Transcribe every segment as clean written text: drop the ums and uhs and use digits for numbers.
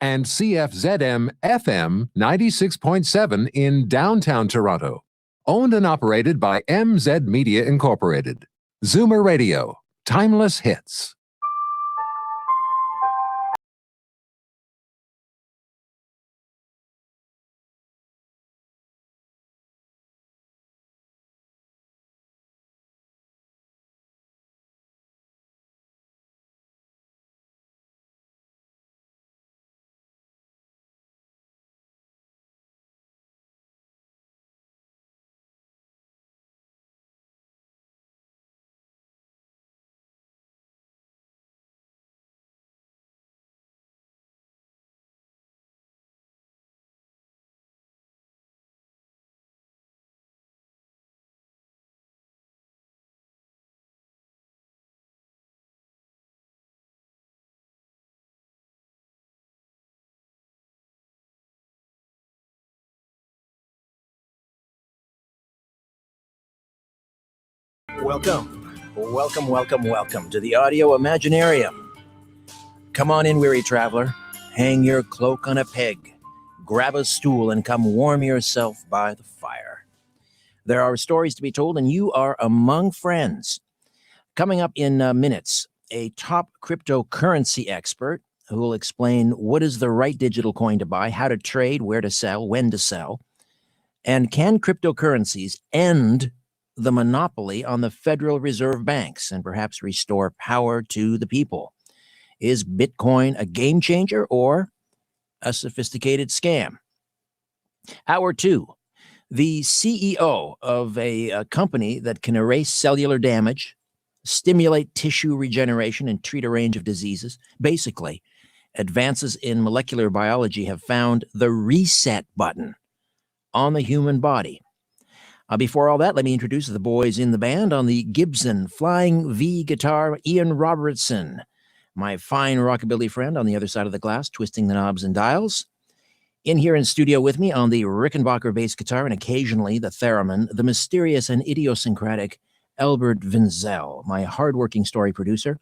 and CFZM FM 96.7 in downtown Toronto. Owned and operated by MZ Media Incorporated. Zoomer Radio, timeless hits. Welcome to the Audio Imaginarium. Come on in, weary traveler. Hang your cloak on a peg. Grab a stool and come warm yourself by the fire. There are stories to be told, and you are among friends. Coming up in minutes, a top cryptocurrency expert who will explain what is the right digital coin to buy, how to trade, where to sell, when to sell, and can cryptocurrencies end the monopoly on the Federal Reserve banks and perhaps restore power to the people? Is Bitcoin a game changer or a sophisticated scam? Hour 2, the CEO of a company that can erase cellular damage, stimulate tissue regeneration, and treat a range of diseases. Basically, advances in molecular biology have found the reset button on the human body. Before all that, let me introduce the boys in the band. On the Gibson Flying V guitar, Ian Robertson, my fine rockabilly friend on the other side of the glass, twisting the knobs and dials. In here in studio with me on the Rickenbacker bass guitar and occasionally the theremin, the mysterious and idiosyncratic Albert Vinzel, my hardworking story producer.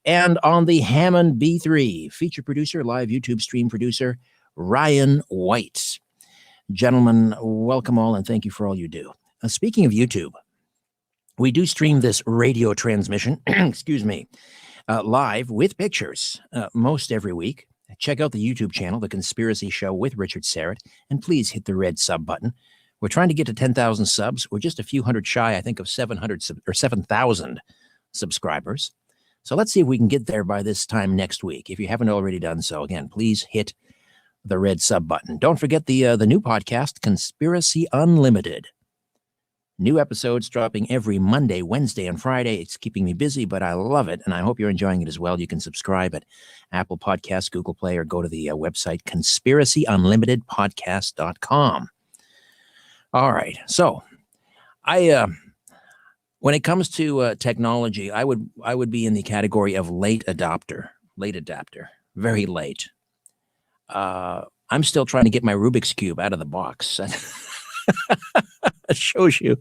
And on the Hammond B3, feature producer, live YouTube stream producer, Ryan White. Gentlemen, welcome all and thank you for all you do. Speaking of YouTube, we do stream this radio transmission, excuse me, live with pictures most every week. Check out the YouTube channel, The Conspiracy Show with Richard Syrett, and please hit the red sub button. We're trying to get to 10,000 subs. We're just a few hundred shy, I think, of 7,000 subscribers. So let's see if we can get there by this time next week. If you haven't already done so, again, please hit the red sub button. Don't forget the new podcast, Conspiracy Unlimited. New episodes dropping every Monday, Wednesday, and Friday. It's keeping me busy, but I love it, and I hope you're enjoying it as well. You can subscribe at Apple Podcasts, Google Play, or go to the website, conspiracyunlimitedpodcast.com. All right, so when it comes to technology, I would be in the category of late adapter, very late. I'm still trying to get my Rubik's Cube out of the box. It shows you.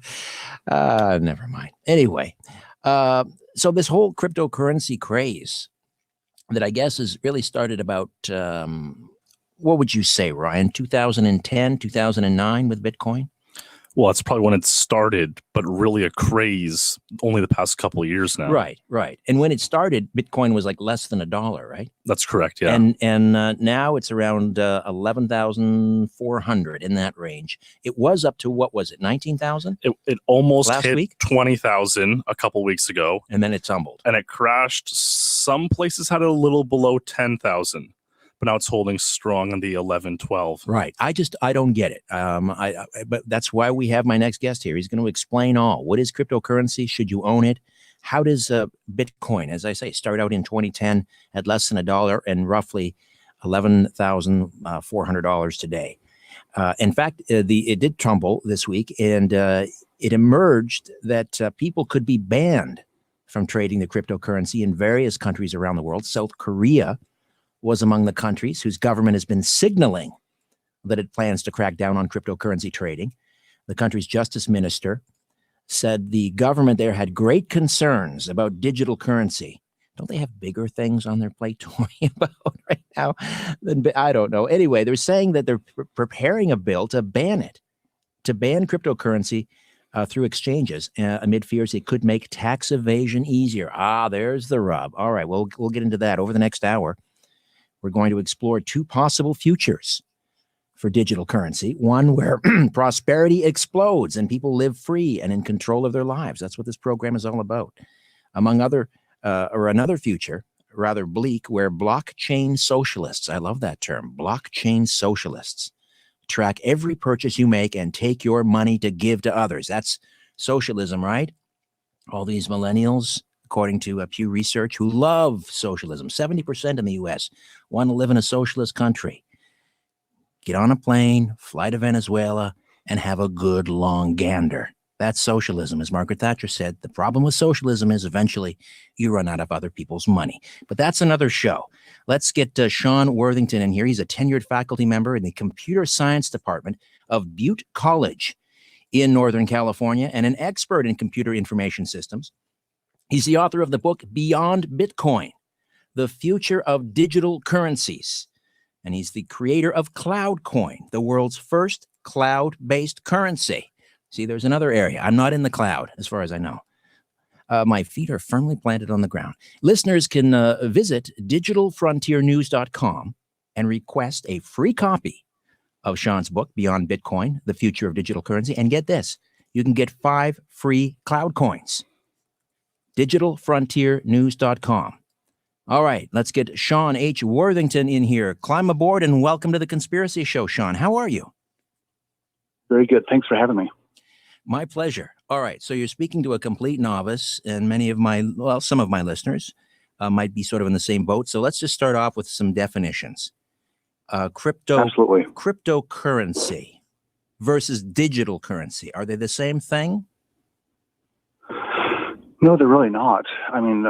Never mind. Anyway, so this whole cryptocurrency craze that I guess has really started about, what would you say, Ryan, 2010, 2009 with Bitcoin? Well, that's probably when it started, but really a craze only the past couple of years now. Right. And when it started, Bitcoin was like less than $1, right? That's correct, yeah. And now it's around 11,400 in that range. It was up to, what was it, 19,000? It almost last hit week? 20,000 a couple weeks ago. And then it tumbled. And it crashed. Some places had it a little below 10,000. But now it's holding strong on the 11, 12. Right. I don't get it. But that's why we have my next guest here. He's going to explain all. What is cryptocurrency? Should you own it? How does Bitcoin, as I say, start out in 2010 at less than $1 and roughly $11,400 today? In fact, it did tumble this week, and it emerged that people could be banned from trading the cryptocurrency in various countries around the world. South Korea was among the countries whose government has been signaling that it plans to crack down on cryptocurrency trading. The country's justice minister said the government there had great concerns about digital currency Don't they have bigger things on their plate to worry about right now? I don't know. Anyway, they're saying that they're preparing a bill to ban it, to ban cryptocurrency through exchanges amid fears it could make tax evasion easier. There's the rub. All right, well, we'll get into that over the next hour. We're going to explore two possible futures for digital currency. One where prosperity explodes and people live free and in control of their lives. That's what this program is all about. Among other, or another future, rather bleak, where blockchain socialists, I love that term, blockchain socialists, track every purchase you make and take your money to give to others. That's socialism, right? All these millennials, according to Pew Research, who love socialism, 70% in the U.S. want to live in a socialist country. Get on a plane, fly to Venezuela, and have a good long gander. That's socialism, as Margaret Thatcher said. The problem with socialism is eventually you run out of other people's money. But that's another show. Let's get Sean Worthington in here. He's a tenured faculty member in the computer science department of Butte College in Northern California and an expert in computer information systems. He's the author of the book Beyond Bitcoin, The Future of Digital Currencies. And he's the creator of CloudCoin, the world's first cloud-based currency. See, there's another area. I'm not in the cloud, as far as I know. My feet are firmly planted on the ground. Listeners can visit digitalfrontiernews.com and request a free copy of Sean's book, Beyond Bitcoin, The Future of Digital Currency. And get this, you can get 5 free cloud coins. digitalfrontiernews.com. All right, let's get Sean H. Worthington in here. Climb aboard and welcome to the Conspiracy Show, Sean. How are you? Very good. Thanks for having me. My pleasure. All right, so you're speaking to a complete novice, and some of my listeners might be sort of in the same boat. So let's just start off with some definitions. Absolutely. Cryptocurrency versus digital currency. Are they the same thing? No, they're really not. I mean,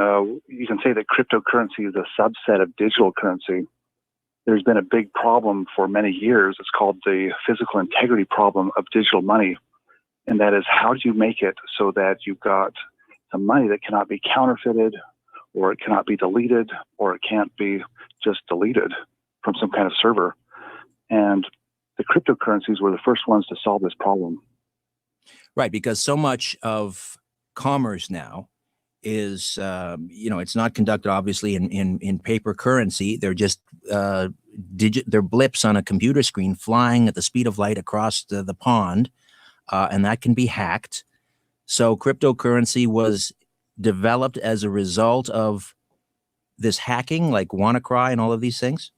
you can say that cryptocurrency is a subset of digital currency. There's been a big problem for many years. It's called the physical integrity problem of digital money. And that is, how do you make it so that you've got some money that cannot be counterfeited, or it cannot be deleted, or it can't be just deleted from some kind of server? And the cryptocurrencies were the first ones to solve this problem. Right, because so much of commerce now is, it's not conducted obviously in paper currency. They're just they're blips on a computer screen flying at the speed of light across the pond, and that can be hacked. So cryptocurrency was developed as a result of this hacking, like WannaCry and all of these things?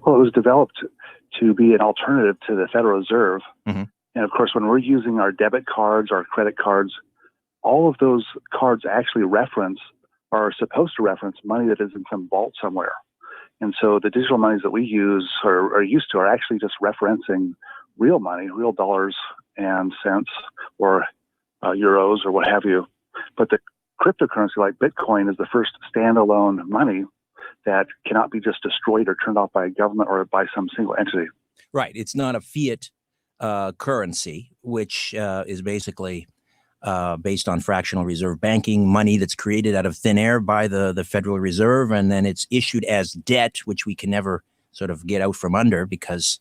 Well, it was developed to be an alternative to the Federal Reserve. Mm-hmm. And of course, when we're using our debit cards, our credit cards, all of those cards actually are supposed to reference money that is in some vault somewhere. And so the digital monies that we use or are used to are actually just referencing real money, real dollars and cents or euros or what have you. But the cryptocurrency like Bitcoin is the first standalone money that cannot be just destroyed or turned off by a government or by some single entity. Right. It's not a fiat currency, which is basically based on fractional reserve banking, money that's created out of thin air by the Federal Reserve, and then it's issued as debt, which we can never sort of get out from under because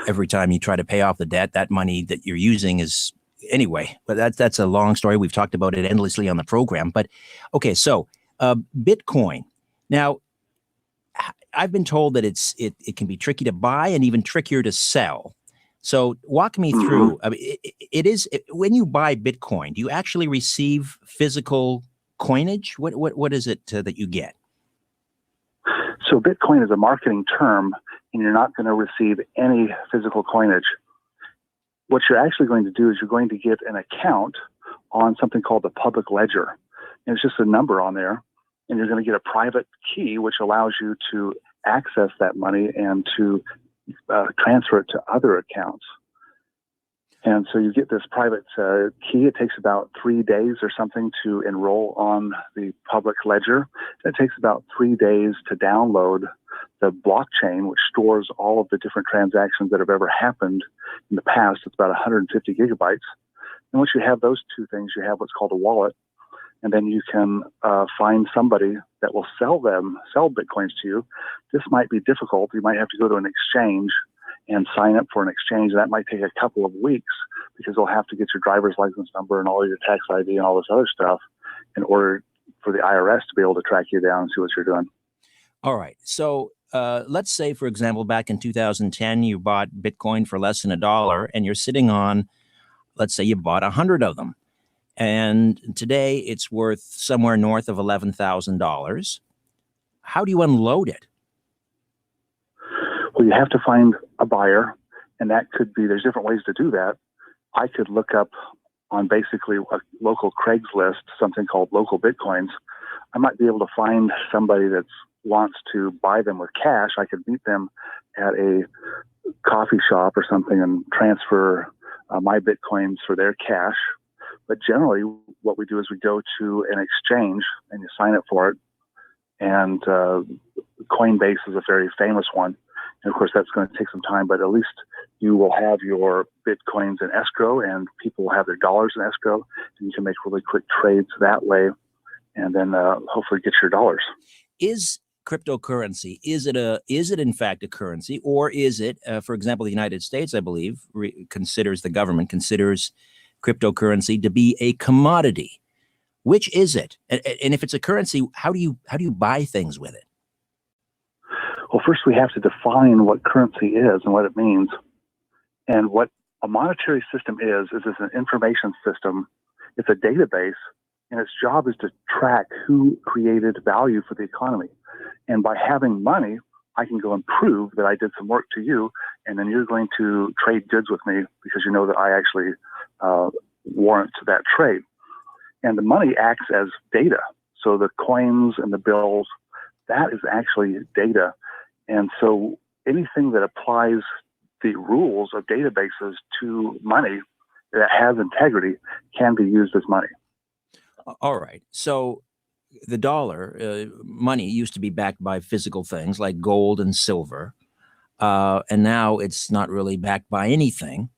every time you try to pay off the debt, that money that you're using is anyway. But that's a long story. We've talked about it endlessly on the program. But okay, so Bitcoin. Now, I've been told that it can be tricky to buy and even trickier to sell. So walk me through. I mean, when you buy Bitcoin, do you actually receive physical coinage? What is it that you get? So Bitcoin is a marketing term, and you're not going to receive any physical coinage. What you're actually going to do is you're going to get an account on something called the public ledger. And it's just a number on there. And you're going to get a private key, which allows you to access that money and to transfer it to other accounts. And so you get this private key. It takes about 3 days or something to enroll on the public ledger. It takes about 3 days to download the blockchain, which stores all of the different transactions that have ever happened in the past. It's about 150 gigabytes. And once you have those two things, you have what's called a wallet. and then you can find somebody that will sell Bitcoins to you. This might be difficult. You might have to go to an exchange and sign up for an exchange. That might take a couple of weeks because they'll have to get your driver's license number and all your tax ID and all this other stuff in order for the IRS to be able to track you down and see what you're doing. All right. So let's say, for example, back in 2010, you bought Bitcoin for less than $1 and you're sitting on, let's say you bought 100 of them. And today it's worth somewhere north of $11,000. How do you unload it? Well, you have to find a buyer, and that could be, there's different ways to do that. I could look up on basically a local Craigslist, something called local Bitcoins. I might be able to find somebody that wants to buy them with cash. I could meet them at a coffee shop or something and transfer my Bitcoins for their cash. But generally, what we do is we go to an exchange and you sign up for it. And Coinbase is a very famous one. And of course, that's going to take some time, but at least you will have your Bitcoins in escrow and people will have their dollars in escrow. And you can make really quick trades that way and then hopefully get your dollars. Is cryptocurrency, is it in fact a currency, or is it, for example, the United States, I believe, the government considers cryptocurrency to be a commodity? Which is it? And if it's a currency, how do you buy things with it? Well, first we have to define what currency is and what it means. And what a monetary system is it's an information system. It's a database, and its job is to track who created value for the economy. And by having money, I can go and prove that I did some work to you, and then you're going to trade goods with me because you know that I actually warrant that trade. And the money acts as data. So the coins and the bills, that is actually data. And so anything that applies the rules of databases to money that has integrity can be used as money. All right. So the dollar, money used to be backed by physical things like gold and silver. And now it's not really backed by anything.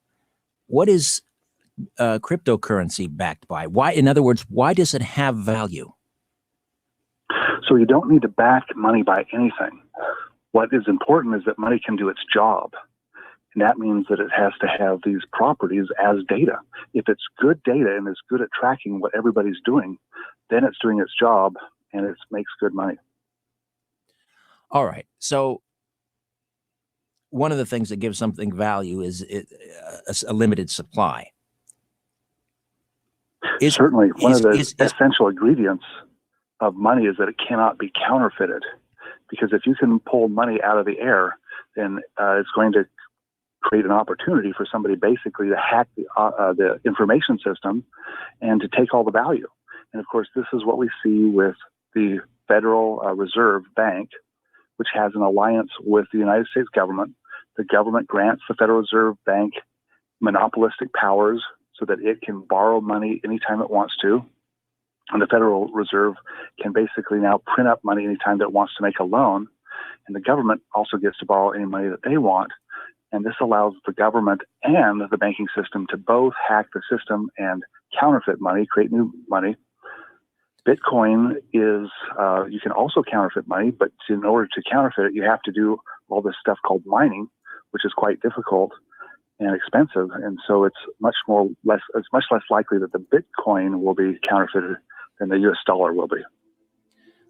What is cryptocurrency backed by? Why, in other words, why does it have value? So you don't need to back money by anything. What is important is that money can do its job. And that means that it has to have these properties as data. If it's good data and is good at tracking what everybody's doing, then it's doing its job and it makes good money. All right. So one of the things that gives something value is a limited supply. Certainly, one of the essential ingredients of money is that it cannot be counterfeited. Because if you can pull money out of the air, then it's going to create an opportunity for somebody basically to hack the information system and to take all the value. And of course, this is what we see with the Federal Reserve Bank, which has an alliance with the United States government. The government grants the Federal Reserve Bank monopolistic powers so that it can borrow money anytime it wants to. And the Federal Reserve can basically now print up money anytime that it wants to make a loan. And the government also gets to borrow any money that they want. And this allows the government and the banking system to both hack the system and counterfeit money, create new money. Bitcoin is, you can also counterfeit money, but in order to counterfeit it, you have to do all this stuff called mining, which is quite difficult and expensive. And so it's much less likely that the Bitcoin will be counterfeited than the US dollar will be.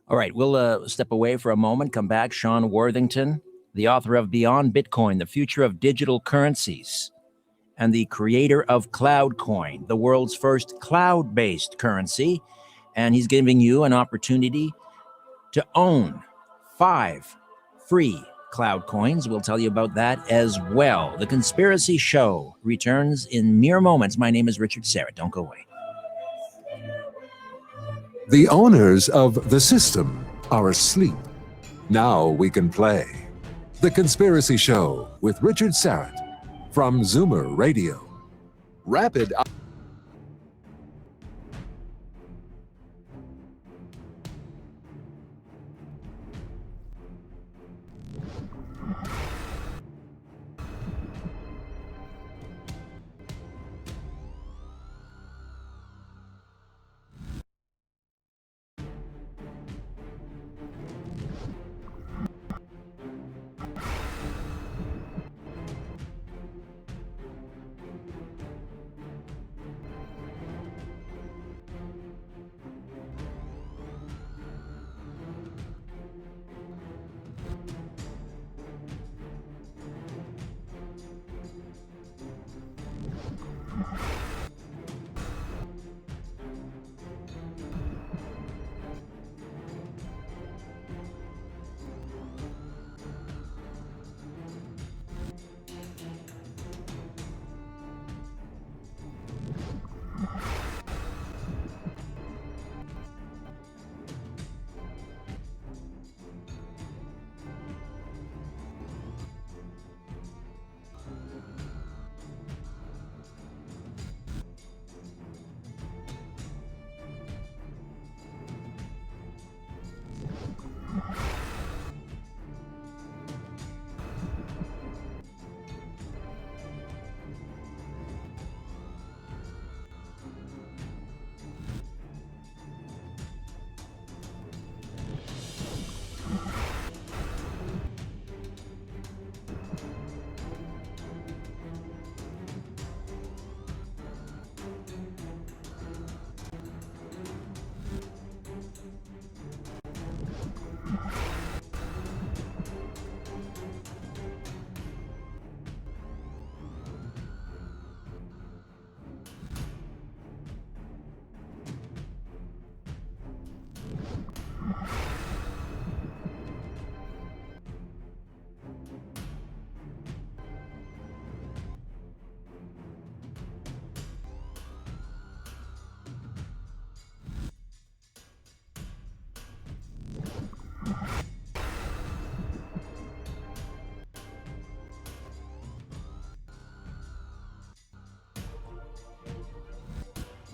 All right, we'll step away for a moment, come back. Sean Worthington, the author of Beyond Bitcoin, The Future of Digital Currencies, and the creator of CloudCoin, the world's first cloud-based currency. And he's giving you an opportunity to own 5 free cloud coins. We'll tell you about that as well. The Conspiracy Show returns in mere moments. My name is Richard Syrett. Don't go away. The owners of the system are asleep. Now we can play. The Conspiracy Show with Richard Syrett from Zoomer Radio. Rapid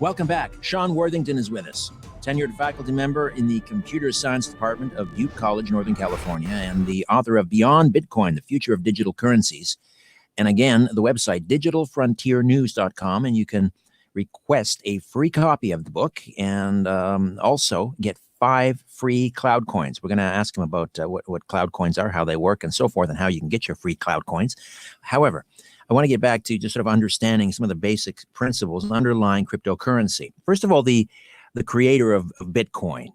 Welcome back. Sean Worthington is with us, tenured faculty member in the Computer Science Department of Butte College, Northern California, and the author of Beyond Bitcoin, the Future of Digital Currencies. And again, the website, digitalfrontiernews.com, and you can request a free copy of the book and also get 5 free cloud coins. We're going to ask him about what cloud coins are, how they work, and so forth, and how you can get your free cloud coins. However, I want to get back to just sort of understanding some of the basic principles underlying cryptocurrency. First of all, the creator of Bitcoin,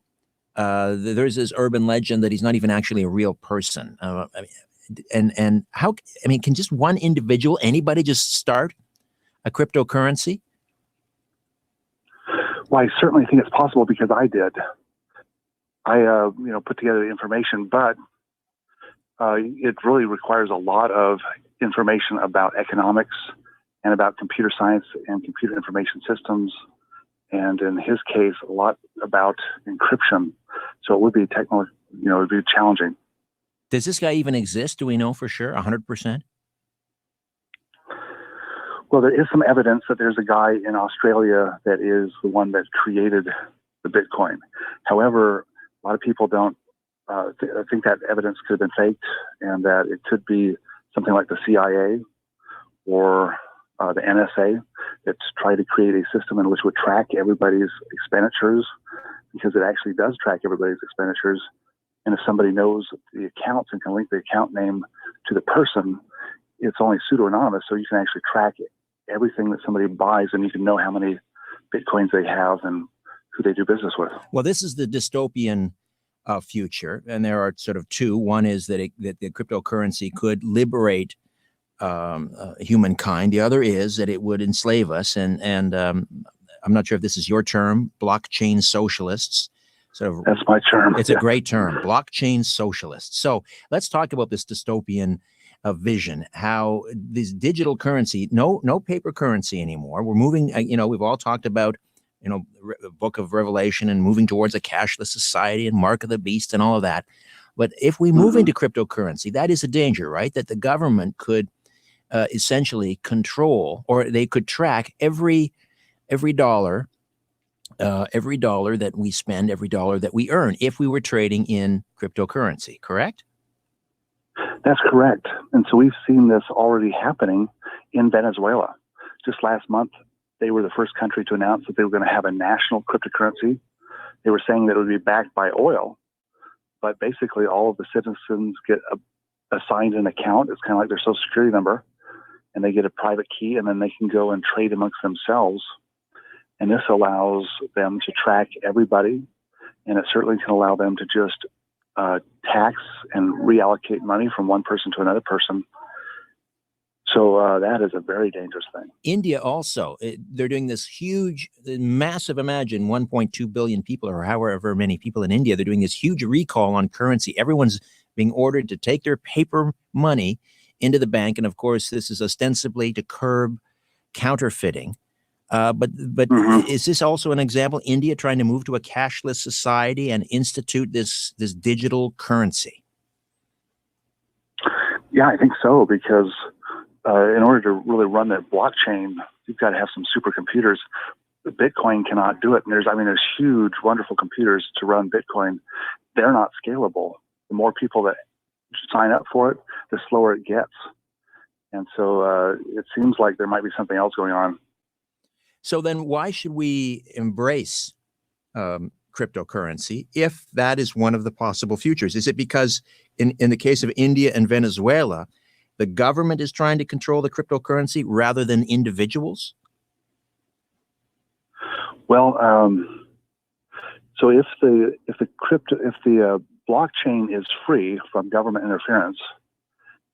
there's this urban legend that he's not even actually a real person. And how, I mean, can just one individual, anybody just start a cryptocurrency? Well, I certainly think it's possible because I did. I put together the information, but it really requires a lot of information about economics and about computer science and computer information systems, and in his case, a lot about encryption. So it would be it would be challenging. Does this guy even exist? Do we know for sure, 100%? Well, there is some evidence that there's a guy in Australia that is the one that created the Bitcoin. However, a lot of people don't think that evidence could have been faked, and that it could be something like the CIA or the NSA that's tried to create a system in which would track everybody's expenditures, because it actually does track everybody's expenditures. And if somebody knows the accounts and can link the account name to the person, it's only pseudo-anonymous, so you can actually track everything that somebody buys, and you can know how many Bitcoins they have and who they do business with. Well, this is the dystopian future, and there are sort of two. One is that that the cryptocurrency could liberate humankind. The other is that it would enslave us. And I'm not sure if this is your term, blockchain socialists. That's my term. It's a great term, blockchain socialists. So let's talk about this dystopian vision, how this digital currency, no paper currency anymore. We're moving, we've all talked about, the book of Revelation and moving towards a cashless society and mark of the beast and all of that. But if we move into cryptocurrency, that is a danger, right? That the government could essentially control, or they could track every dollar that we spend, every dollar that we earn, if we were trading in cryptocurrency, correct? That's correct. And so we've seen this already happening in Venezuela. Just last month, they were the first country to announce that they were going to have a national cryptocurrency. They were saying that it would be backed by oil, but basically all of the citizens get assigned an account. It's kind of like their social security number, and they get a private key, and then they can go and trade amongst themselves. And this allows them to track everybody, and it certainly can allow them to just tax and reallocate money from one person to another person. So that is a very dangerous thing. India also, they're doing this huge, massive, imagine 1.2 billion people or however many people in India. They're doing this huge recall on currency. Everyone's being ordered to take their paper money into the bank. And of course, this is ostensibly to curb counterfeiting. But is this also an example, India trying to move to a cashless society and institute this digital currency? Yeah, I think so, because in order to really run that blockchain, you've got to have some supercomputers. Bitcoin cannot do it. And there's huge, wonderful computers to run Bitcoin. They're not scalable. The more people that sign up for it, the slower it gets. And so it seems like there might be something else going on. So then why should we embrace cryptocurrency if that is one of the possible futures? Is it because in the case of India and Venezuela, the government is trying to control the cryptocurrency rather than individuals? Well, so if the blockchain is free from government interference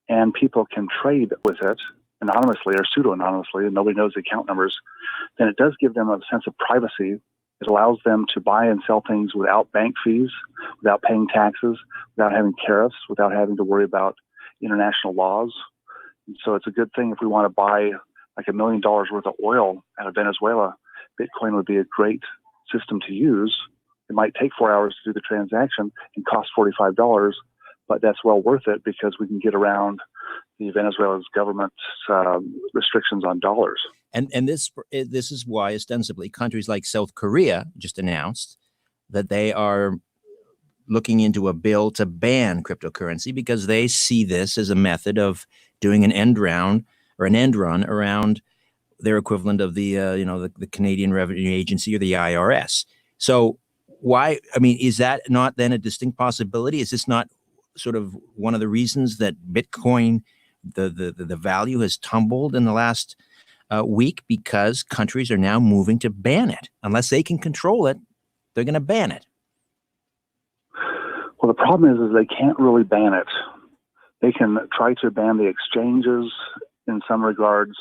and people can trade with it anonymously or pseudo-anonymously, and nobody knows the account numbers, then it does give them a sense of privacy. It allows them to buy and sell things without bank fees, without paying taxes, without having tariffs, without having to worry about international laws. And so it's a good thing if we want to buy like $1 million worth of oil out of Venezuela. Bitcoin would be a great system to use. It might take 4 hours to do the transaction and cost $45, but that's well worth it because we can get around the Venezuela's government's restrictions on dollars. And this is why ostensibly countries like South Korea just announced that they are looking into a bill to ban cryptocurrency because they see this as a method of doing an end run around their equivalent of the the Canadian Revenue Agency or the IRS. So why? I mean, is that not then a distinct possibility? Is this not sort of one of the reasons that Bitcoin, the value has tumbled in the last week because countries are now moving to ban it? Unless they can control it, they're going to ban it. Well, the problem is they can't really ban it. They can try to ban the exchanges in some regards,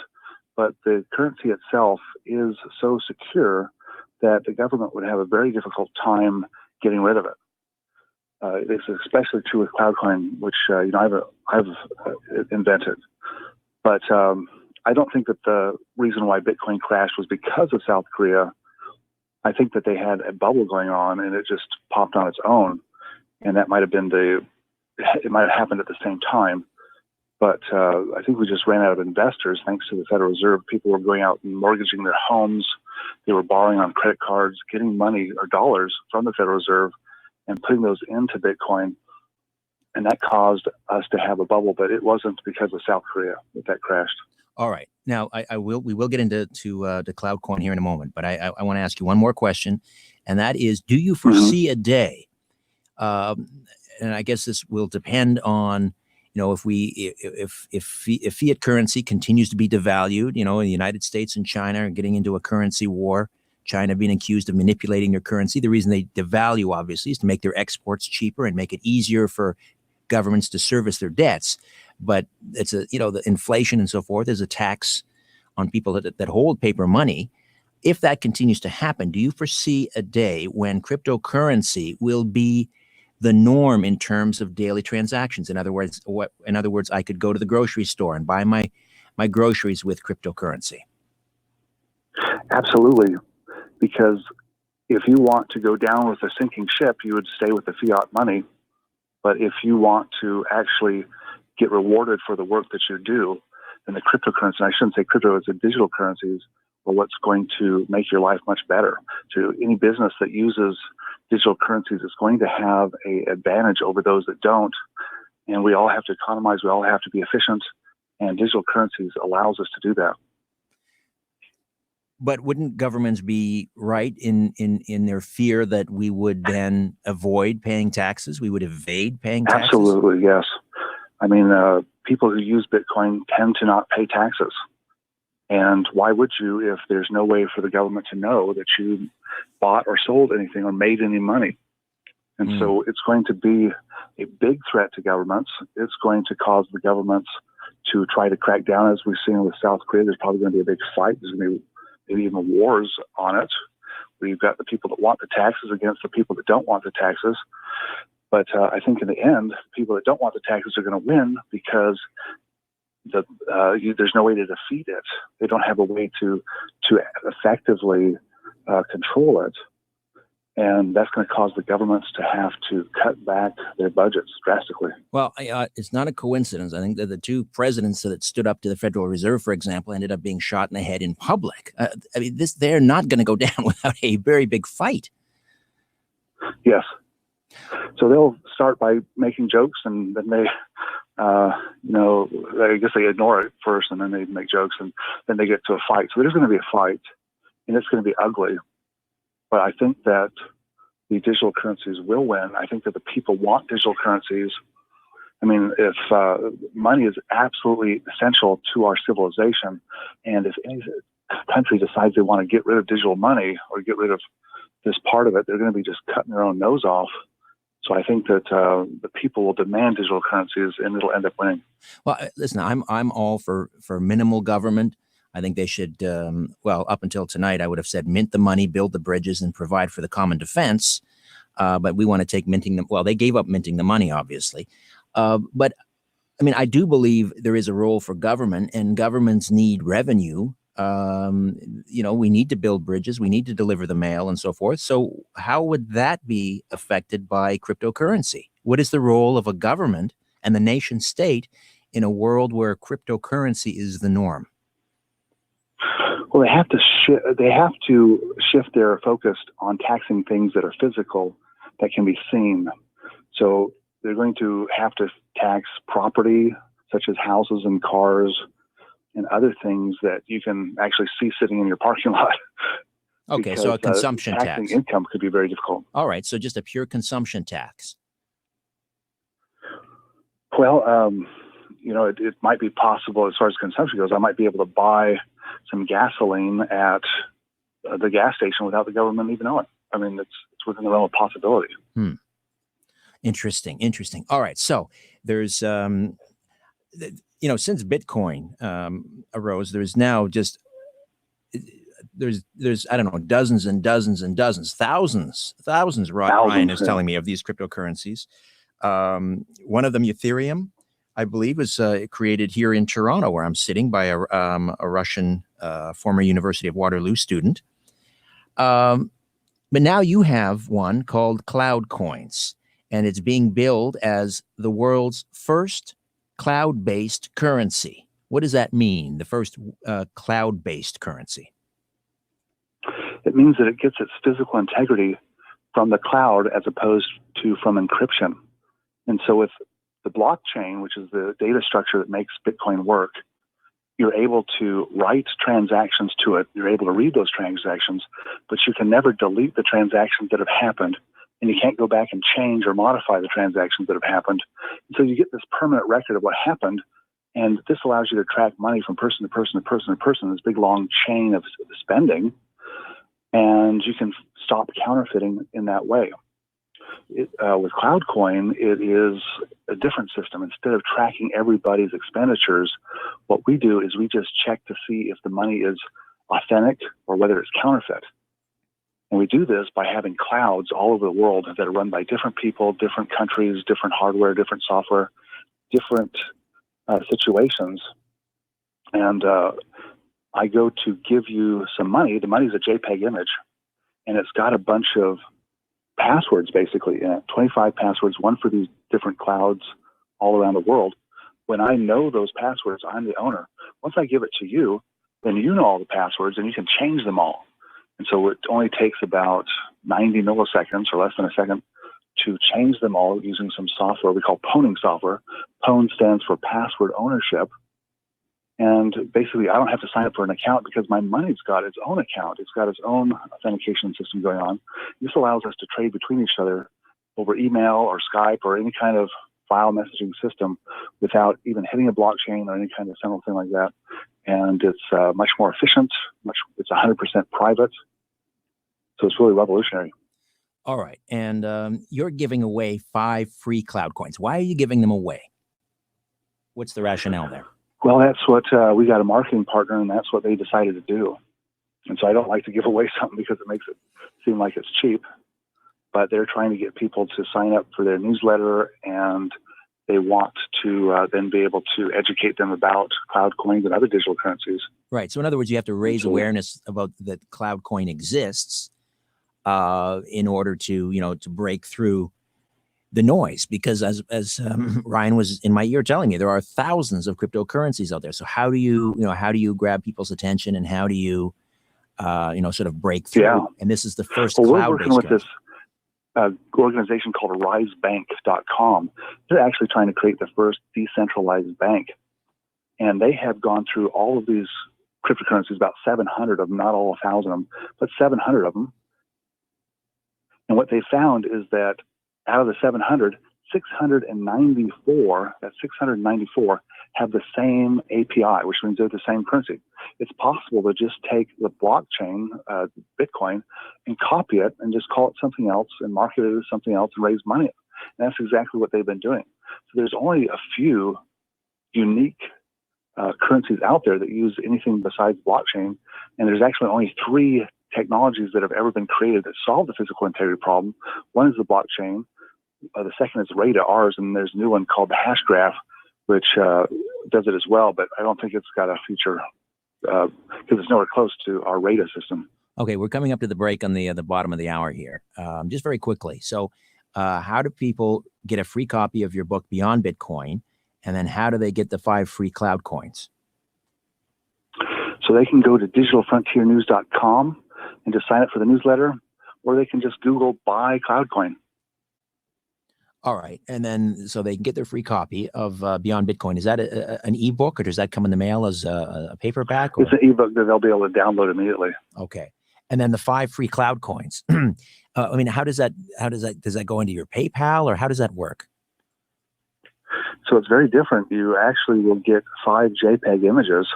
but the currency itself is so secure that the government would have a very difficult time getting rid of it. This is especially true with CloudCoin, which I've invented. But I don't think that the reason why Bitcoin crashed was because of South Korea. I think that they had a bubble going on and it just popped on its own. And that might have been it might have happened at the same time. But I think we just ran out of investors thanks to the Federal Reserve. People were going out and mortgaging their homes. They were borrowing on credit cards, getting money or dollars from the Federal Reserve and putting those into Bitcoin. And that caused us to have a bubble, but it wasn't because of South Korea that crashed. All right. Now, we will get into CloudCoin here in a moment, but I want to ask you one more question, and that is, do you foresee a day, and I guess this will depend on, if fiat currency continues to be devalued, in the United States and China are getting into a currency war, China being accused of manipulating their currency. The reason they devalue, obviously, is to make their exports cheaper and make it easier for governments to service their debts. But it's the inflation and so forth is a tax on people that hold paper money. If that continues to happen, do you foresee a day when cryptocurrency will be the norm in terms of daily transactions? In other words, I could go to the grocery store and buy my groceries with cryptocurrency. Absolutely, because if you want to go down with a sinking ship, you would stay with the fiat money. But if you want to actually get rewarded for the work that you do, then the cryptocurrency, and I shouldn't say crypto, it's the digital currencies, are what's going to make your life much better. To any business that uses digital currencies is going to have an advantage over those that don't. And we all have to economize, we all have to be efficient, and digital currencies allows us to do that. But wouldn't governments be right in their fear that we would then avoid paying taxes? We would evade paying taxes? Absolutely, yes. I mean, people who use Bitcoin tend to not pay taxes. And why would you if there's no way for the government to know that you bought or sold anything or made any money? And so it's going to be a big threat to governments. It's going to cause the governments to try to crack down, as we've seen with South Korea. There's probably going to be a big fight. There's going to be maybe even wars on it, where you've got the people that want the taxes against the people that don't want the taxes. But I think in the end, people that don't want the taxes are going to win because there's no way to defeat it. They don't have a way to effectively control it. And that's going to cause the governments to have to cut back their budgets drastically. Well, it's not a coincidence. I think that the two presidents that stood up to the Federal Reserve, for example, ended up being shot in the head in public. They're not going to go down without a very big fight. Yes. So they'll start by making jokes, and then they, I guess they ignore it first, and then they make jokes, and then they get to a fight. So there's going to be a fight, and it's going to be ugly. But I think that the digital currencies will win. I think that the people want digital currencies. I mean, if money is absolutely essential to our civilization, and if any country decides they want to get rid of digital money or get rid of this part of it, they're going to be just cutting their own nose off. So I think that the people will demand digital currencies, and it'll end up winning. Well, listen, I'm all for minimal government. I think they should, up until tonight, I would have said mint the money, build the bridges, and provide for the common defense. But we want to take minting them. Well, they gave up minting the money, obviously. But I mean, I do believe there is a role for government, and governments need revenue. We need to build bridges. We need to deliver the mail and so forth. So how would that be affected by cryptocurrency? What is the role of a government and the nation state in a world where cryptocurrency is the norm? Well, they have to shift their focus on taxing things that are physical, that can be seen. So they're going to have to tax property, such as houses and cars and other things that you can actually see sitting in your parking lot. Okay, Because, so a consumption taxing tax. income could be very difficult. All right, so just a pure consumption tax. Well, it might be possible as far as consumption goes. I might be able to buy some gasoline at the gas station without the government even knowing. I mean, it's within the realm of possibility. Interesting. All right, so there's since Bitcoin arose, there's now just there's I don't know, dozens and dozens and dozens, thousands. Ryan is telling me of these cryptocurrencies. One of them, Ethereum, I believe, was created here in Toronto, where I'm sitting, by a Russian former University of Waterloo student. But now you have one called CloudCoins, and it's being billed as the world's first cloud-based currency. What does that mean, the first cloud-based currency? It means that it gets its physical integrity from the cloud as opposed to from encryption. And so with the blockchain, which is the data structure that makes Bitcoin work, you're able to write transactions to it. You're able to read those transactions, but you can never delete the transactions that have happened. And you can't go back and change or modify the transactions that have happened. And so you get this permanent record of what happened. And this allows you to track money from person to person to person to person, this big long chain of spending. And you can stop counterfeiting in that way. With CloudCoin, it is a different system. Instead of tracking everybody's expenditures, what we do is we just check to see if the money is authentic or whether it's counterfeit. And we do this by having clouds all over the world that are run by different people, different countries, different hardware, different software, different situations. And I go to give you some money. The money is a JPEG image, and it's got a bunch of passwords, basically, 25 passwords, one for these different clouds all around the world. When I know those passwords, I'm the owner. Once I give it to you, then you know all the passwords and you can change them all. And so it only takes about 90 milliseconds or less than a second to change them all using some software we call pwning software. Pwn stands for password ownership. And basically, I don't have to sign up for an account because my money's got its own account. It's got its own authentication system going on. This allows us to trade between each other over email or Skype or any kind of file messaging system without even hitting a blockchain or any kind of simple thing like that. And it's much more efficient. It's 100% private. So it's really revolutionary. All right. And you're giving away 5 free cloud coins. Why are you giving them away? What's the rationale there? Well, that's what we got a marketing partner, and that's what they decided to do. And so I don't like to give away something because it makes it seem like it's cheap. But they're trying to get people to sign up for their newsletter, and they want to then be able to educate them about cloud coins and other digital currencies. Right. So in other words, you have to raise awareness about that cloud coin exists in order to break through the noise, because as Ryan was in my ear telling me, there are thousands of cryptocurrencies out there. So how do you grab people's attention, and how do you sort of break through? Yeah. And this is the first cloud-based. We're working with this organization called risebank.com. They're actually trying to create the first decentralized bank, and they have gone through all of these cryptocurrencies, about 700 of them, not all 1,000 of them, but 700 of them. And what they found is that out of the 700, 694 have the same API, which means they're the same currency. It's possible to just take the blockchain, Bitcoin, and copy it and just call it something else and market it as something else and raise money. And that's exactly what they've been doing. So there's only a few unique currencies out there that use anything besides blockchain. And there's actually only 3 technologies that have ever been created that solve the physical integrity problem. One is the blockchain. The second is RADA, ours, and there's a new one called the hash graph, which does it as well, but I don't think it's got a future because it's nowhere close to our RADA system. Okay, we're coming up to the break on the bottom of the hour here. Just very quickly. So how do people get a free copy of your book, Beyond Bitcoin? And then how do they get the 5 free cloud coins? So they can go to digitalfrontiernews.com and just sign up for the newsletter, or they can just Google buy CloudCoin. All right. And then so they can get their free copy of Beyond Bitcoin. Is that an ebook, or does that come in the mail as a paperback? Or? It's an ebook that they'll be able to download immediately. Okay. And then the 5 free cloud coins. I mean, does that go into your PayPal, or how does that work? So it's very different. You actually will get 5 JPEG images,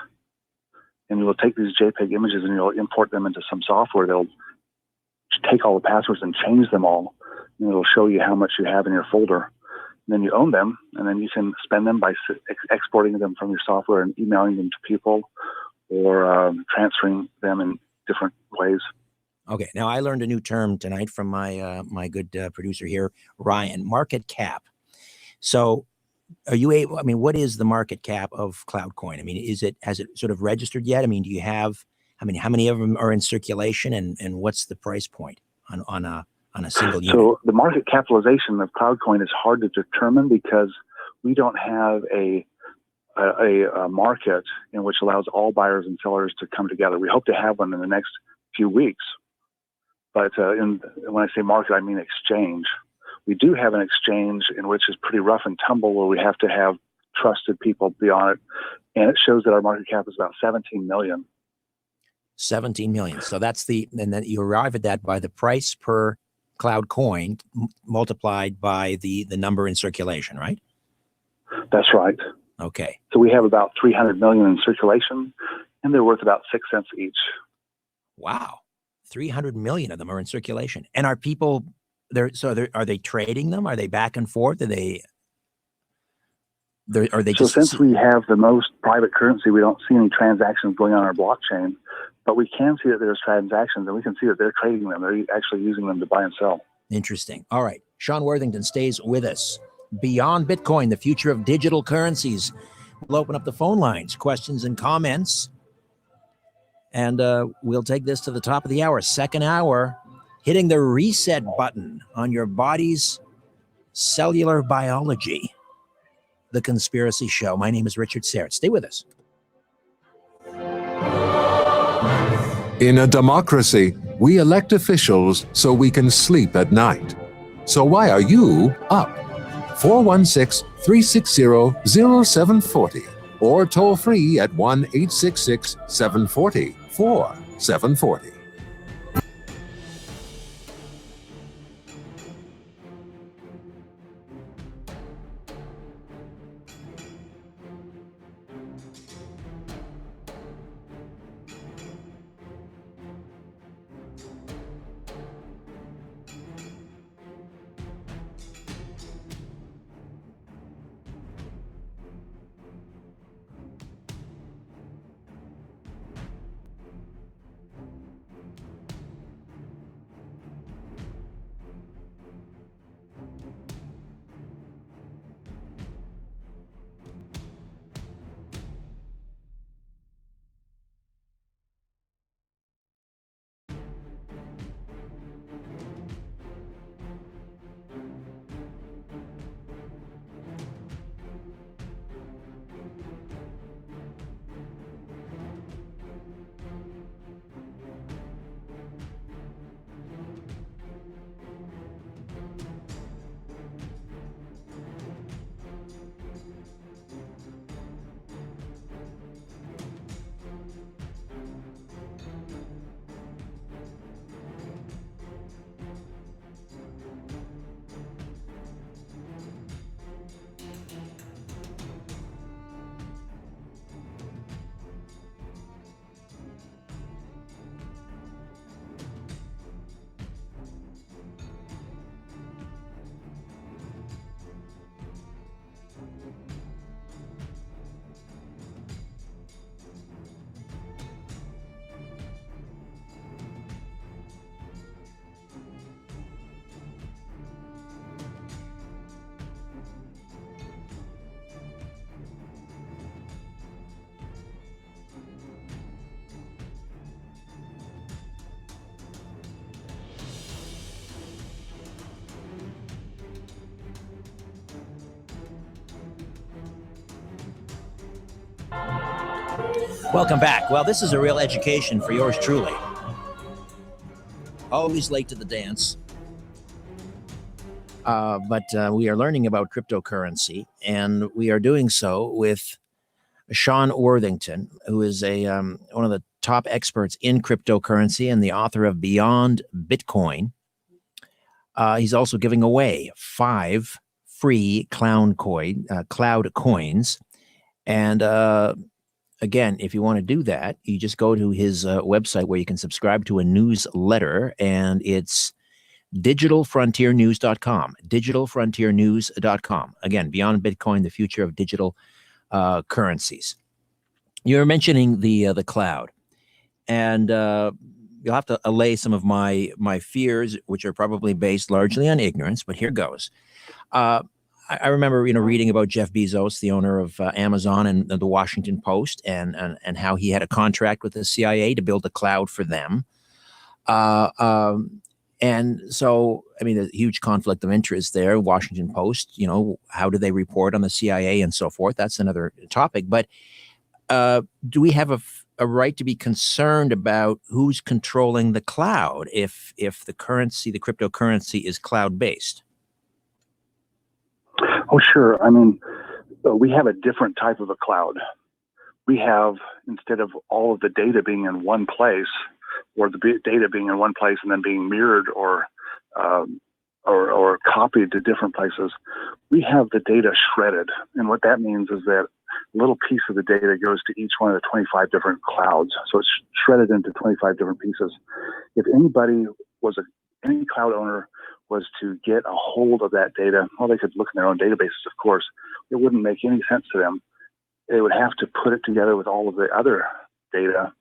and you will take these JPEG images and you'll import them into some software that'll take all the passwords and change them all. And it'll show you how much you have in your folder. And then you own them, and then you can spend them by exporting them from your software and emailing them to people, or transferring them in different ways. Okay. Now, I learned a new term tonight from my good producer here, Ryan. Market cap. So, are you able? I mean, what is the market cap of CloudCoin? I mean, has it sort of registered yet? I mean, do you have? I mean, how many of them are in circulation, and what's the price point on a single unit? So the market capitalization of CloudCoin is hard to determine because we don't have a market in which allows all buyers and sellers to come together. We hope to have one in the next few weeks. But when I say market, I mean exchange. We do have an exchange in which is pretty rough and tumble, where we have to have trusted people be on it. And it shows that our market cap is about 17 million. 17 million. So and then you arrive at that by the price per cloud coin multiplied by the number in circulation, right? That's right. Okay. So we have about 300 million in circulation, and they're worth about 6 cents each. Wow. 300 million of them are in circulation. And are people are they trading them? Are they back and forth? Are they since we have the most private currency, we don't see any transactions going on our blockchain, but we can see that there's transactions, and we can see that they're trading them. They're actually using them to buy and sell. Interesting. All right. Sean Worthington stays with us. Beyond Bitcoin, the future of digital currencies. We'll open up the phone lines, questions and comments. And we'll take this to the top of the hour, second hour, hitting the reset button on your body's cellular biology. The Conspiracy Show. My name is Richard Syrett. Stay with us. In a democracy, we elect officials so we can sleep at night. So why are you up? 416-360-0740 or toll free at 1-866-740-4740. Welcome back. Well, this is a real education for yours truly. Always late to the dance. But we are learning about cryptocurrency, and we are doing so with Sean Worthington, who is one of the top experts in cryptocurrency and the author of Beyond Bitcoin. He's also giving away 5 free cloud coins. And again, if you want to do that, you just go to his website where you can subscribe to a newsletter, and it's digitalfrontiernews.com, digitalfrontiernews.com. Again, Beyond Bitcoin, the future of digital currencies. You're mentioning the cloud, and you'll have to allay some of my fears, which are probably based largely on ignorance. But here goes. I remember, reading about Jeff Bezos, the owner of Amazon and the Washington Post, and how he had a contract with the CIA to build a cloud for them. And so, I mean, there's a huge conflict of interest there. Washington Post, how do they report on the CIA and so forth? That's another topic. But do we have a right to be concerned about who's controlling the cloud if the cryptocurrency is cloud-based? Oh, sure. I mean, we have a different type of a cloud. We have, instead of all of the data being in one place, or the data being in one place and then being mirrored or copied to different places, we have the data shredded. And what that means is that a little piece of the data goes to each one of the 25 different clouds. So it's shredded into 25 different pieces. If any cloud owner was to get a hold of that data, well, they could look in their own databases, of course. It wouldn't make any sense to them. They would have to put it together with all of the other data.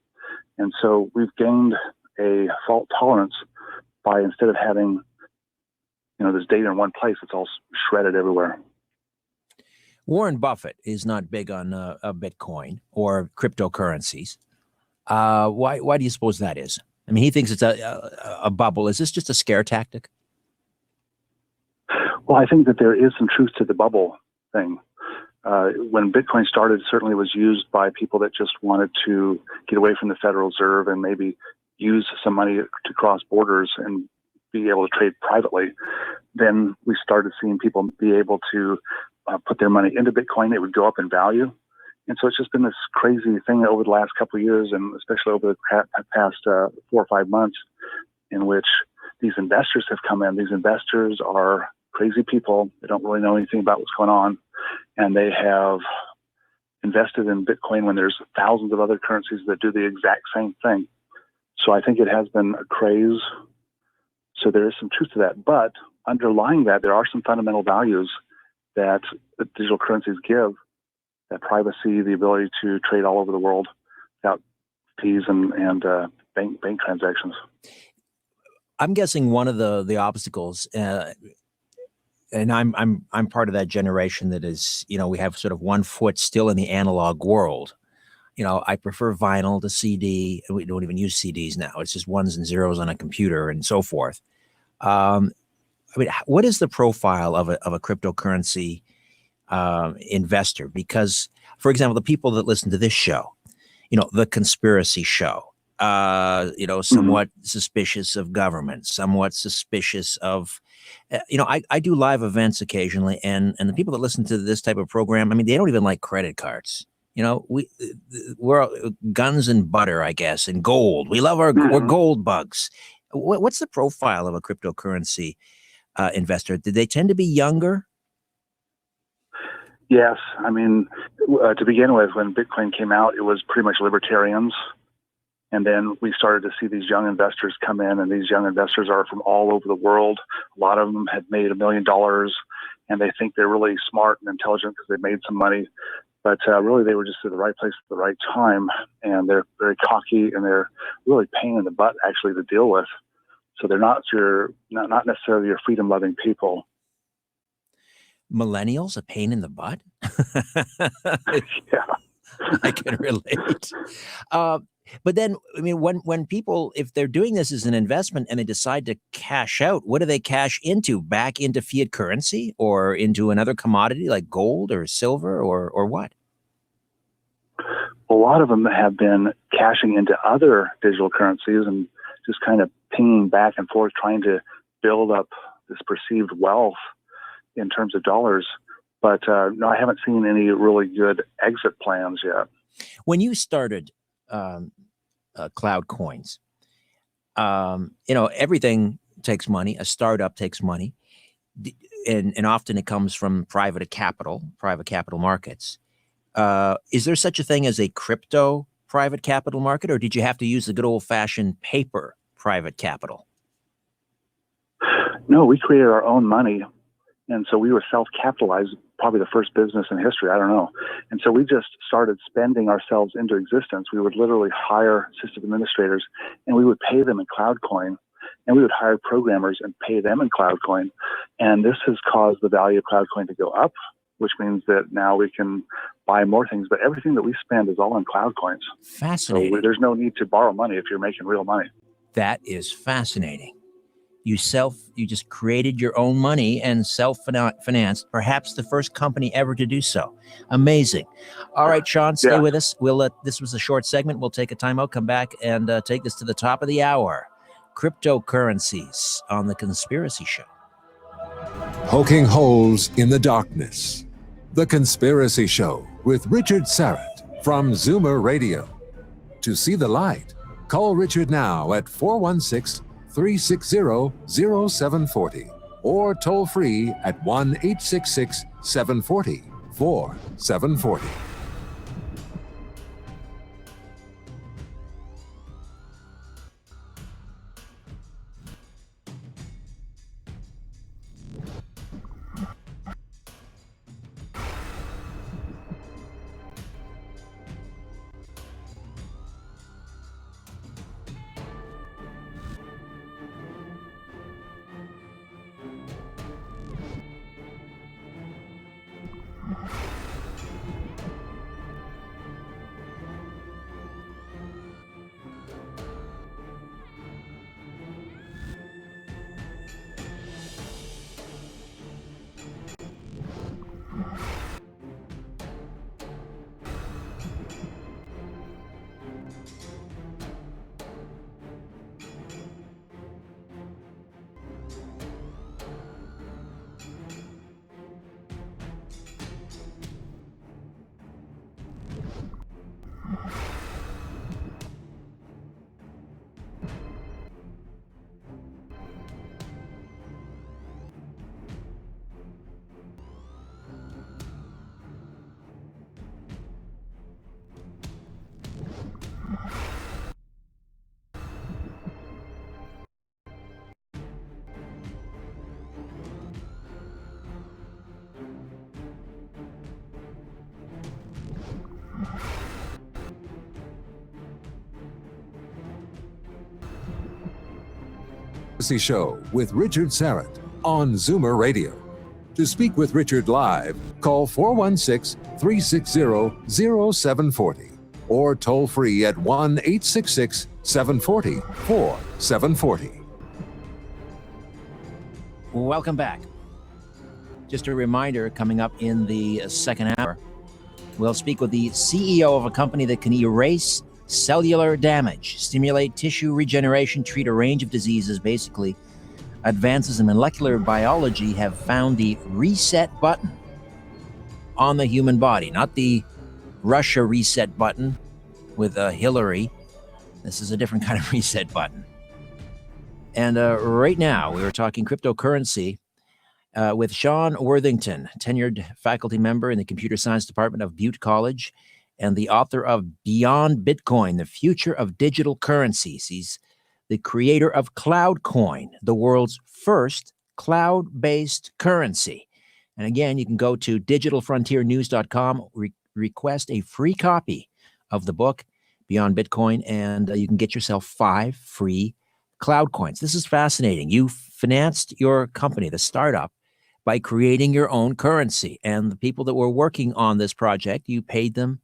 And so we've gained a fault tolerance by, instead of having, this data in one place, it's all shredded everywhere. Warren Buffett is not big on Bitcoin or cryptocurrencies. Why do you suppose that is? I mean, he thinks it's a bubble. Is this just a scare tactic? Well, I think that there is some truth to the bubble thing. When Bitcoin started, certainly it was used by people that just wanted to get away from the Federal Reserve and maybe use some money to cross borders and be able to trade privately. Then we started seeing people be able to put their money into Bitcoin. It would go up in value. And so it's just been this crazy thing over the last couple of years, and especially over the past 4 or 5 months, in which these investors have come in. These investors are crazy people. They don't really know anything about what's going on. And they have invested in Bitcoin when there's thousands of other currencies that do the exact same thing. So I think it has been a craze. So there is some truth to that. But underlying that, there are some fundamental values that the digital currencies give: that privacy, the ability to trade all over the world without fees and bank transactions. I'm guessing one of the obstacles, and I'm part of that generation that is, we have sort of one foot still in the analog world. I prefer vinyl to CD. We don't even use CDs now. It's just ones and zeros on a computer and so forth. I mean, what is the profile of a cryptocurrency investor? Because, for example, the people that listen to this show, the conspiracy show, somewhat suspicious of government, somewhat suspicious of, I do live events occasionally, and the people that listen to this type of program, I mean, they don't even like credit cards. We're guns and butter, I guess, and gold. We love we're gold bugs. What's the profile of a cryptocurrency investor? Did they tend to be younger? Yes. I mean, to begin with, when Bitcoin came out, it was pretty much libertarians. And then we started to see these young investors come in, and these young investors are from all over the world. A lot of them had made $1 million, and they think they're really smart and intelligent because they made some money. But really, they were just at the right place at the right time, and they're very cocky, and they're really pain in the butt, actually, to deal with. So they're not not necessarily your freedom-loving people. Millennials, a pain in the butt? Yeah. I can relate. But then, I mean, when people, if they're doing this as an investment and they decide to cash out, what do they cash into? Back into fiat currency or into another commodity like gold or silver or what? a lot of them have been cashing into other digital currencies and just kind of pinging back and forth, trying to build up this perceived wealth in terms of dollars. But no, I haven't seen any really good exit plans yet. When you started CloudCoins, everything takes money. A startup takes money. And often it comes from private capital markets. Is there such a thing as a crypto private capital market, or did you have to use the good old-fashioned paper private capital? No, we created our own money. And so we were self-capitalized, probably the first business in history, I don't know. And so we just started spending ourselves into existence. We would literally hire system administrators, and we would pay them in CloudCoin. And we would hire programmers and pay them in CloudCoin. And this has caused the value of CloudCoin to go up, which means that now we can buy more things. But everything that we spend is all in CloudCoins. Fascinating. So there's no need to borrow money if you're making real money. That is fascinating. You just created your own money and self-financed, perhaps the first company ever to do so. Amazing. All right, Sean, stay with us. This was a short segment. We'll take a timeout, come back, and take this to the top of the hour. Cryptocurrencies on The Conspiracy Show. Poking holes in the darkness. The Conspiracy Show with Richard Syrett from Zoomer Radio. To see the light, call Richard now at 416-360-0740 or toll free at 1-866-740-4740. Show with Richard Syrett on Zoomer Radio. To speak with Richard live, call 416-360-0740 or toll free at 1-866-740-4740. Welcome back. Just a reminder, coming up in the second hour, we'll speak with the CEO of a company that can erase cellular damage, stimulate tissue regeneration, treat a range of diseases. Basically, advances in molecular biology have found the reset button on the human body, not the Russia reset button with Hillary. This is a different kind of reset button. And right now, we were talking cryptocurrency with Sean Worthington, tenured faculty member in the computer science department of Butte College, and the author of Beyond Bitcoin, the Future of Digital Currencies. He's the creator of CloudCoin, the world's first cloud-based currency. And again, you can go to digitalfrontiernews.com, request a free copy of the book, Beyond Bitcoin, and you can get yourself 5 free CloudCoins. This is fascinating. You financed your company, the startup, by creating your own currency. And the people that were working on this project, you paid them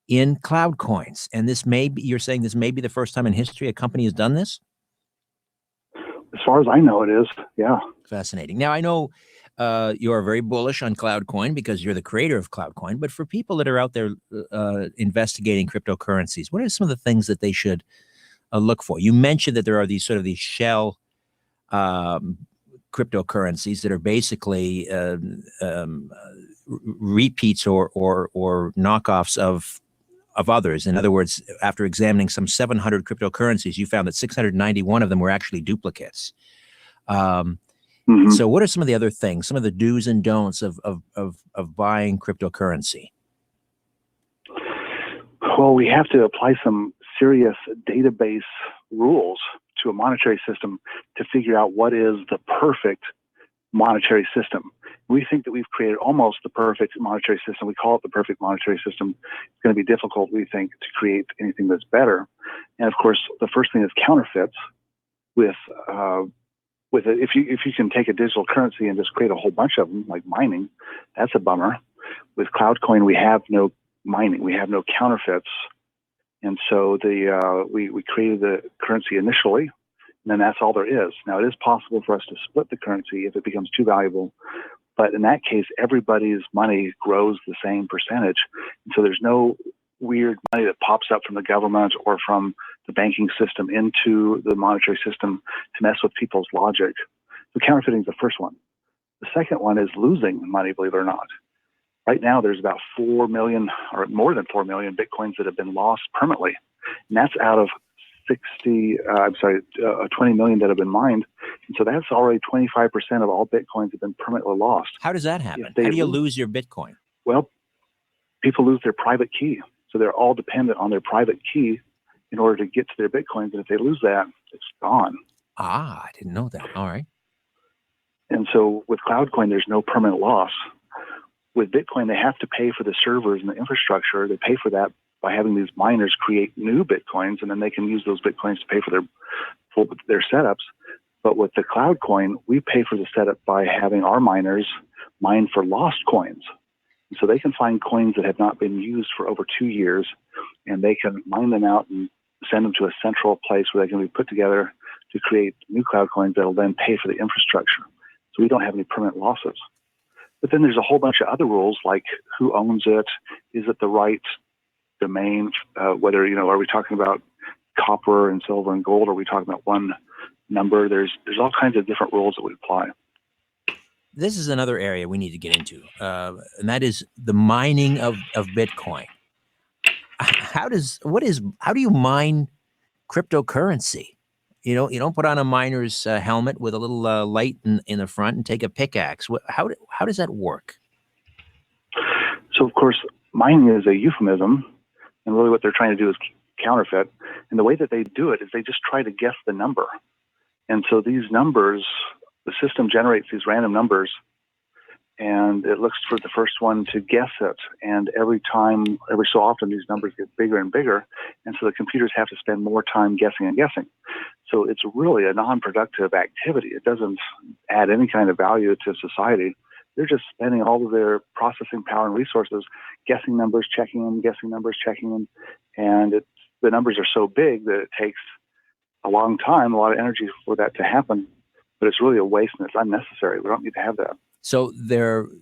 in CloudCoins. And this may be, you're saying this may be the first time in history a company has done this? As far as I know, it is. Yeah. Fascinating. Now, I know you're very bullish on CloudCoin because you're the creator of CloudCoin. But for people that are out there investigating cryptocurrencies, what are some of the things that they should look for? You mentioned that there are these shell cryptocurrencies that are basically repeats or knockoffs of others. In other words, after examining some 700 cryptocurrencies, you found that 691 of them were actually duplicates. So what are some of the other things, some of the do's and don'ts of buying cryptocurrency? Well, we have to apply some serious database rules to a monetary system to figure out what is the perfect monetary system. We think that we've created almost the perfect monetary system. We call it the perfect monetary system. It's going to be difficult, we think, to create anything that's better. And of course, the first thing is counterfeits. If you can take a digital currency and just create a whole bunch of them, like mining, that's a bummer. With CloudCoin, we have no mining, we have no counterfeits, and so we created the currency initially, and then that's all there is. Now, it is possible for us to split the currency if it becomes too valuable, but in that case, everybody's money grows the same percentage, and so there's no weird money that pops up from the government or from the banking system into the monetary system to mess with people's logic. So counterfeiting is the first one. The second one is losing money, believe it or not. Right now, there's about 4 million or more than 4 million Bitcoins that have been lost permanently. And that's out of 20 million that have been mined. And so that's already 25% of all Bitcoins have been permanently lost. How does that happen? How do you lose your Bitcoin? Well, people lose their private key. So they're all dependent on their private key in order to get to their Bitcoins. And if they lose that, it's gone. Ah, I didn't know that. All right. And so with CloudCoin, there's no permanent loss. With Bitcoin, they have to pay for the servers and the infrastructure. They pay for that by having these miners create new Bitcoins, and then they can use those Bitcoins to pay for their setups. But with the CloudCoin, we pay for the setup by having our miners mine for lost coins. And so they can find coins that have not been used for over 2 years, and they can mine them out and send them to a central place where they can be put together to create new CloudCoins that will then pay for the infrastructure. So we don't have any permanent losses. But then there's a whole bunch of other rules, like who owns it, is it the right domain, whether, are we talking about copper and silver and gold, or are we talking about one number? There's all kinds of different rules that we apply. This is another area we need to get into, and that is the mining of Bitcoin. How do you mine cryptocurrency? You don't put on a miner's helmet with a little light in the front and take a pickaxe. How does that work? So, of course, mining is a euphemism, and really what they're trying to do is counterfeit. And the way that they do it is they just try to guess the number. And so these numbers, the system generates these random numbers, and it looks for the first one to guess it. And every so often, these numbers get bigger and bigger. And so the computers have to spend more time guessing and guessing. So it's really a non-productive activity. It doesn't add any kind of value to society. They're just spending all of their processing power and resources guessing numbers, checking them, guessing numbers, checking them. And the numbers are so big that it takes a long time, a lot of energy for that to happen. But it's really a waste and it's unnecessary. We don't need to have that. So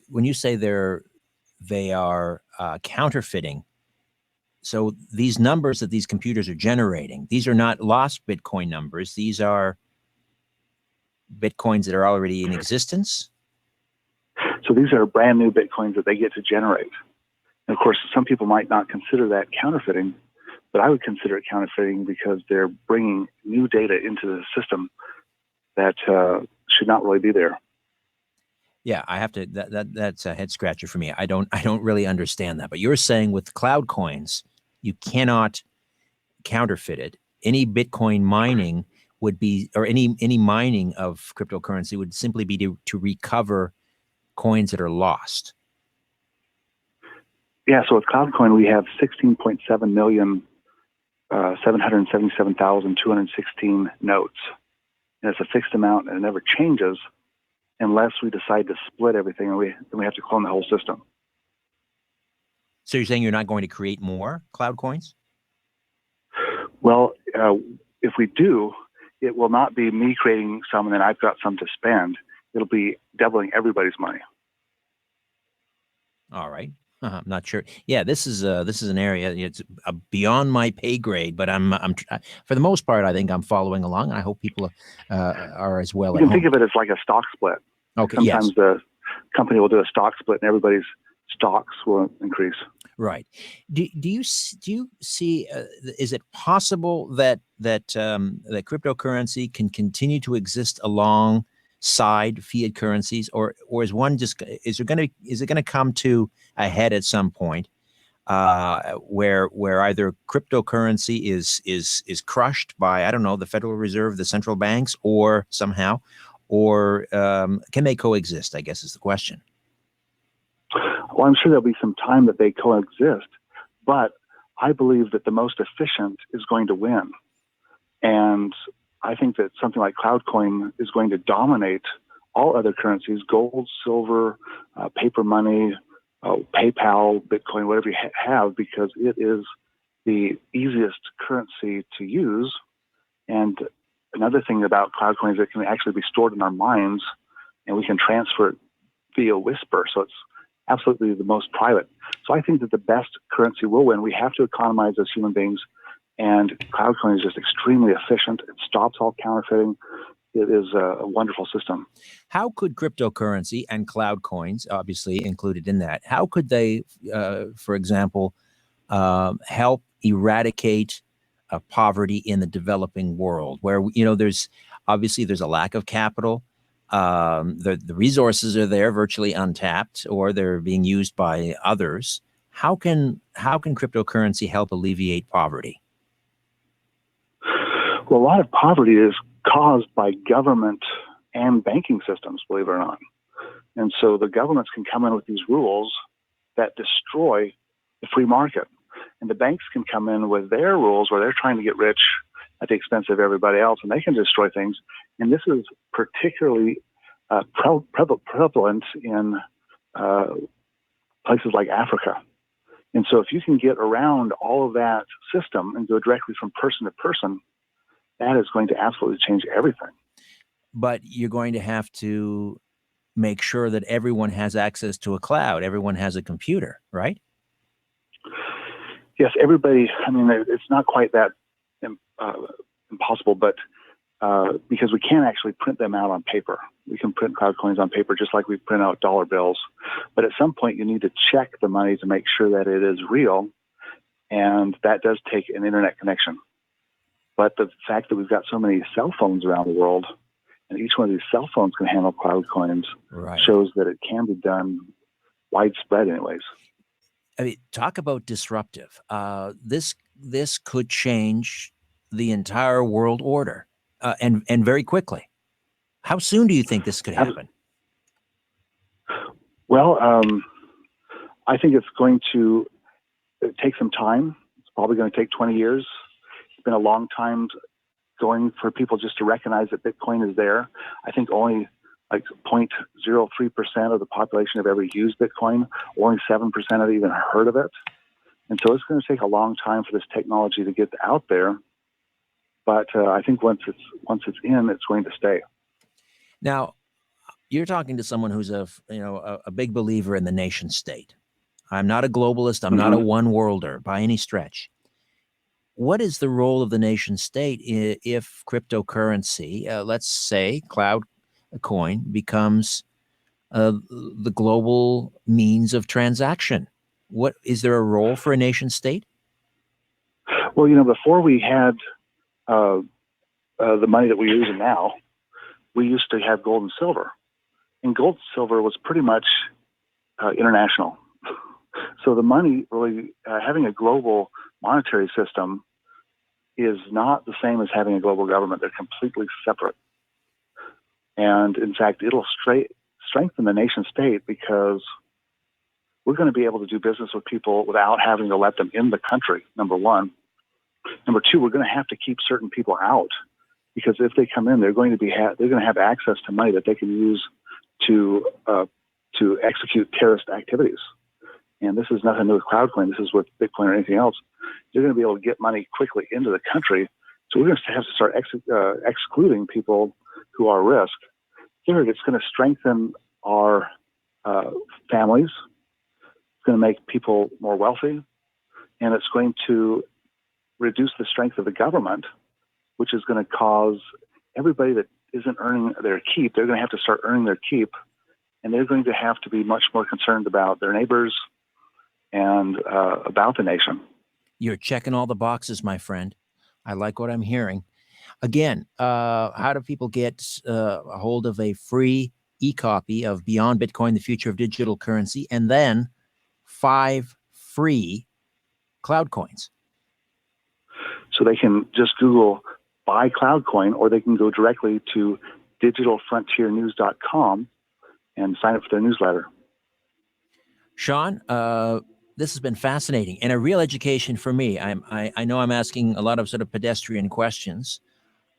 when you say they are counterfeiting, so these numbers that these computers are generating, these are not lost Bitcoin numbers. These are Bitcoins that are already in existence. So these are brand new Bitcoins that they get to generate. And of course, some people might not consider that counterfeiting, but I would consider it counterfeiting because they're bringing new data into the system that should not really be there. Yeah, I have to. That's a head scratcher for me. I don't really understand that. But you're saying with cloud coins, you cannot counterfeit it. Any Bitcoin mining would be, or any mining of cryptocurrency would simply be to recover coins that are lost. Yeah. So with CloudCoin, we have 16.7 million, 777,216 notes, and it's a fixed amount, and it never changes unless we decide to split everything, and then we have to clone the whole system. So you're saying you're not going to create more cloud coins? Well, if we do, it will not be me creating some and then I've got some to spend. it'll be doubling everybody's money. All right. I'm not sure. Yeah, this is an area, it's beyond my pay grade, but I'm for the most part, I think I'm following along, and I hope people are as well. You at can think home. of it as like a stock split. Okay. Sometimes Yes. the company will do a stock split, and everybody's stocks will increase. Right. Do you see? Is it possible that that cryptocurrency can continue to exist alongside fiat currencies, or is one just is it going to come to a head at some point where either cryptocurrency is crushed by, I don't know, the Federal Reserve, the central banks, or somehow, or can they coexist? I guess is the question. Well, I'm sure there'll be some time that they coexist, but I believe that the most efficient is going to win. And I think that something like CloudCoin is going to dominate all other currencies, gold, silver, paper money, PayPal, Bitcoin, whatever you have, because it is the easiest currency to use. And another thing about CloudCoin is it can actually be stored in our minds, and we can transfer it via Whisper. So it's absolutely the most private. So I think that the best currency will win. We have to economize as human beings, and CloudCoin is just extremely efficient. It stops all counterfeiting. It is a wonderful system. How could cryptocurrency and cloud coins, obviously included in that, how could they, for example, help eradicate poverty in the developing world, where there's a lack of capital? The resources are there, virtually untapped, or they're being used by others. How can cryptocurrency help alleviate poverty? Well, a lot of poverty is caused by government and banking systems, believe it or not. And so the governments can come in with these rules that destroy the free market. And the banks can come in with their rules where they're trying to get rich at the expense of everybody else, and they can destroy things. And this is particularly prevalent in places like Africa. And so if you can get around all of that system and go directly from person to person, that is going to absolutely change everything. But you're going to have to make sure that everyone has access to a cloud, everyone has a computer, right? Yes, everybody. I mean, it's not quite that impossible, but because we can't actually print them out on paper. We can print cloud coins on paper just like we print out dollar bills. But at some point, you need to check the money to make sure that it is real, and that does take an internet connection. But the fact that we've got so many cell phones around the world, and each one of these cell phones can handle cloud coins, right, shows that it can be done widespread anyways. I mean, talk about disruptive. This could change the entire world order, and very quickly. How soon do you think this could happen? Well, I think it's going to take some time. It's probably going to take 20 years. It's been a long time going for people just to recognize that Bitcoin is there. I think only like 0.03% of the population have ever used Bitcoin. Only 7% have even heard of it. And so it's going to take a long time for this technology to get out there. But I think once it's in, it's going to stay. Now, you're talking to someone who's a big believer in the nation state. I'm not a globalist. I'm not a one worlder by any stretch. What is the role of the nation state if cryptocurrency, let's say CloudCoin, becomes the global means of transaction? What is there a role for a nation state? Well, before we had the money that we're using now, we used to have gold and silver, and gold and silver was pretty much international. So the money really having a global monetary system is not the same as having a global government. They're completely separate. And in fact, it'll strengthen the nation state because we're going to be able to do business with people without having to let them in the country, number one. Number two, we're going to have to keep certain people out because if they come in, they're going to have access to money that they can use to execute terrorist activities. And this is nothing to do with CloudCoin. This is with Bitcoin or anything else. You're going to be able to get money quickly into the country. So we're going to have to start excluding people who are risk. Third, it's going to strengthen our families. It's going to make people more wealthy, and it's going to reduce the strength of the government, which is going to cause everybody that isn't earning their keep, they're going to have to start earning their keep, and they're going to have to be much more concerned about their neighbors and about the nation. You're checking all the boxes, my friend. I like what I'm hearing. Again, how do people get a hold of a free e-copy of Beyond Bitcoin, the Future of Digital Currency, and then 5 free CloudCoins? So they can just Google buy CloudCoin, or they can go directly to digitalfrontiernews.com and sign up for their newsletter. Sean, this has been fascinating and a real education for me. I know I'm asking a lot of sort of pedestrian questions,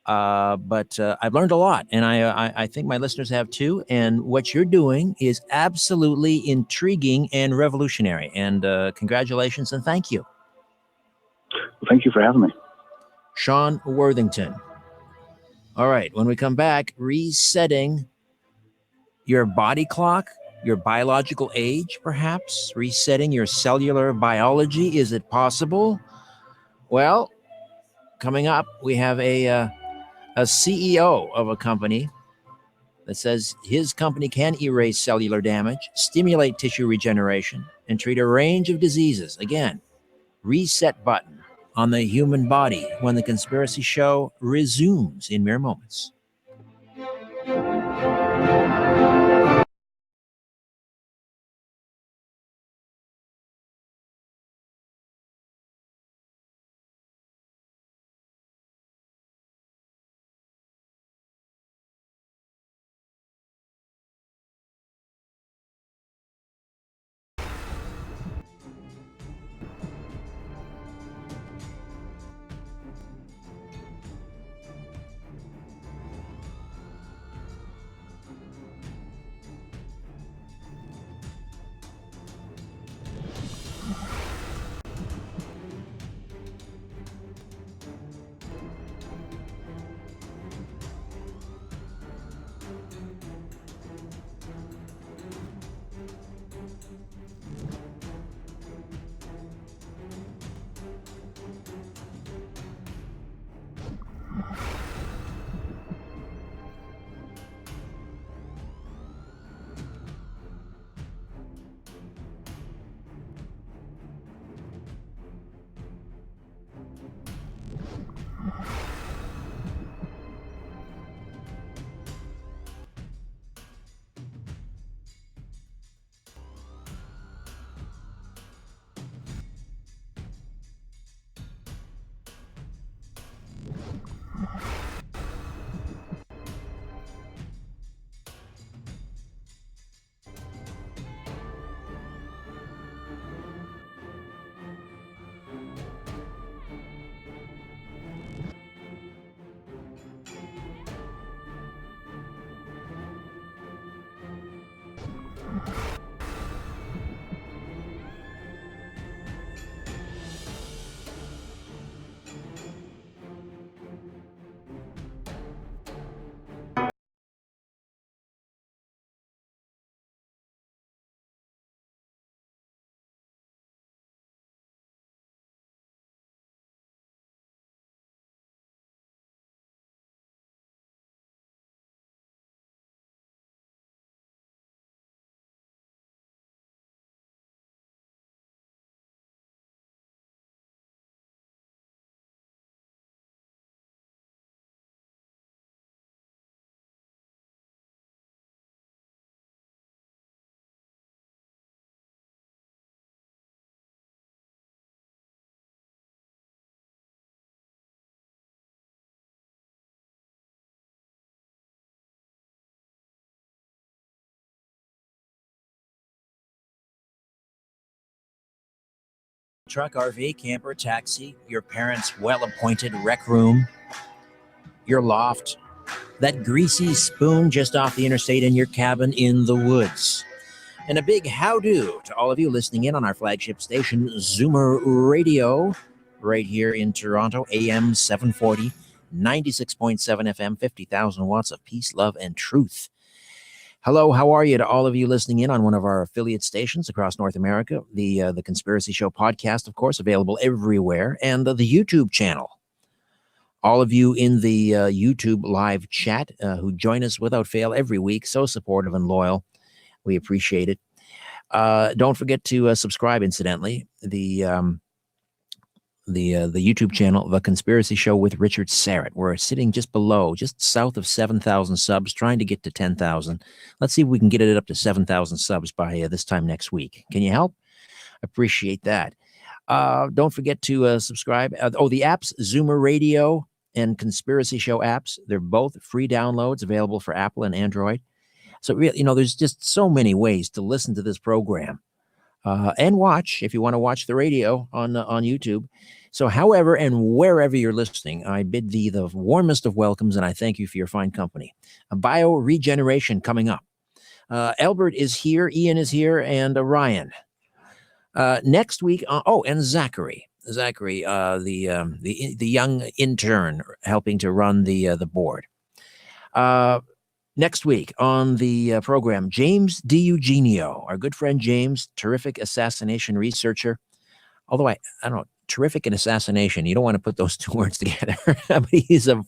but I've learned a lot, and I think my listeners have too. And what you're doing is absolutely intriguing and revolutionary. And congratulations and thank you. Well, thank you for having me. Sean Worthington. All right, when we come back, resetting your body clock, your biological age, perhaps resetting your cellular biology. Is it possible? Well, coming up, we have a CEO of a company that says his company can erase cellular damage, stimulate tissue regeneration, and treat a range of diseases. Again, reset button on the human body when the Conspiracy Show resumes in mere moments. Truck, RV, camper, taxi, your parents' well-appointed rec room, your loft, that greasy spoon just off the interstate in your cabin in the woods. And a big how-do to all of you listening in on our flagship station, Zoomer Radio, right here in Toronto, AM 740, 96.7 FM, 50,000 watts of peace, love, and truth. Hello, how are you to all of you listening in on one of our affiliate stations across North America? The Conspiracy Show podcast, of course, available everywhere, and the YouTube channel. All of you in the YouTube live chat who join us without fail every week, so supportive and loyal. We appreciate it. Don't forget to subscribe, incidentally. The YouTube channel, The Conspiracy Show with Richard Syrett. We're sitting just below, just south of 7,000 subs, trying to get to 10,000. Let's see if we can get it up to 7,000 subs by this time next week. Can you help? Appreciate that. Don't forget to subscribe. The apps, Zoomer Radio and Conspiracy Show apps, they're both free downloads available for Apple and Android. So, really, there's just so many ways to listen to this program. And watch, if you want to watch the radio on YouTube. So however and wherever you're listening, I bid thee the warmest of welcomes, and I thank you for your fine company. Bioregeneration coming up. Albert is here, Ian is here, and Ryan. Next week, and Zachary, the young intern helping to run the board. Next week on the program, James DiEugenio, our good friend James, terrific assassination researcher. Although I don't know, terrific and assassination, you don't want to put those two words together. But he's a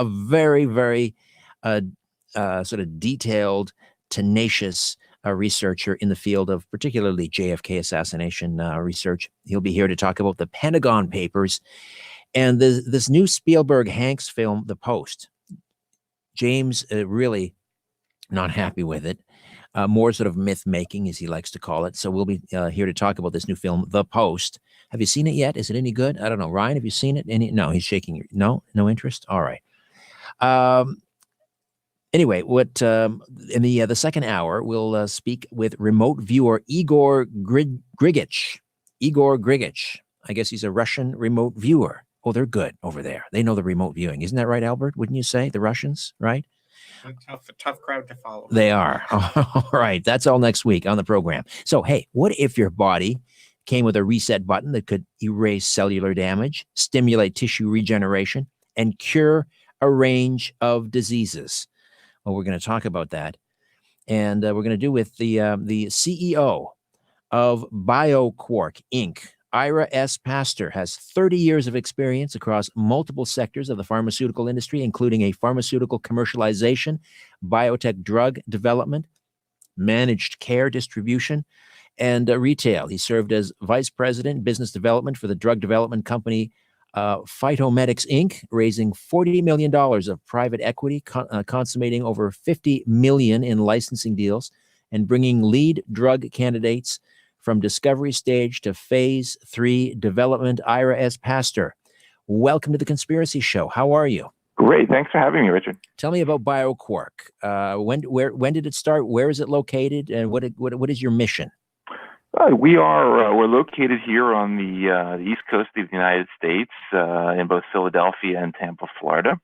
very, very sort of detailed, tenacious researcher in the field of particularly JFK assassination research. He'll be here to talk about the Pentagon Papers and this new Spielberg-Hanks film, The Post. James really not happy with it. More sort of myth making, as he likes to call it. So we'll be here to talk about this new film, The Post. Have you seen it yet? Is it any good? I don't know. Ryan, have you seen it? No, he's shaking. No interest. All right. Anyway, in the second hour, we'll speak with remote viewer Igor Grigich. Igor Grigich. I guess he's a Russian remote viewer. Oh, they're good over there. They know the remote viewing. Isn't that right, Albert? Wouldn't you say? The Russians, right? A tough crowd to follow. They are. All right. That's all next week on the program. So, hey, what if your body came with a reset button that could erase cellular damage, stimulate tissue regeneration, and cure a range of diseases? Well, we're going to talk about that. And we're going to do with the CEO of BioQuark, Inc., Ira S. Pastor, has 30 years of experience across multiple sectors of the pharmaceutical industry, including a pharmaceutical commercialization, biotech drug development, managed care distribution, and retail. He served as vice president, business development for the drug development company Phytomedics, Inc., raising $40 million of private equity, consummating over $50 million in licensing deals, and bringing lead drug candidates from discovery stage to phase 3 development. Ira S. Pastor, welcome to the Conspiracy Show. How are you? Great. Thanks for having me, Richard. Tell me about BioQuark. When did it start? Where is it located? And what is your mission? We're located here on the East Coast of the United States, in both Philadelphia and Tampa, Florida.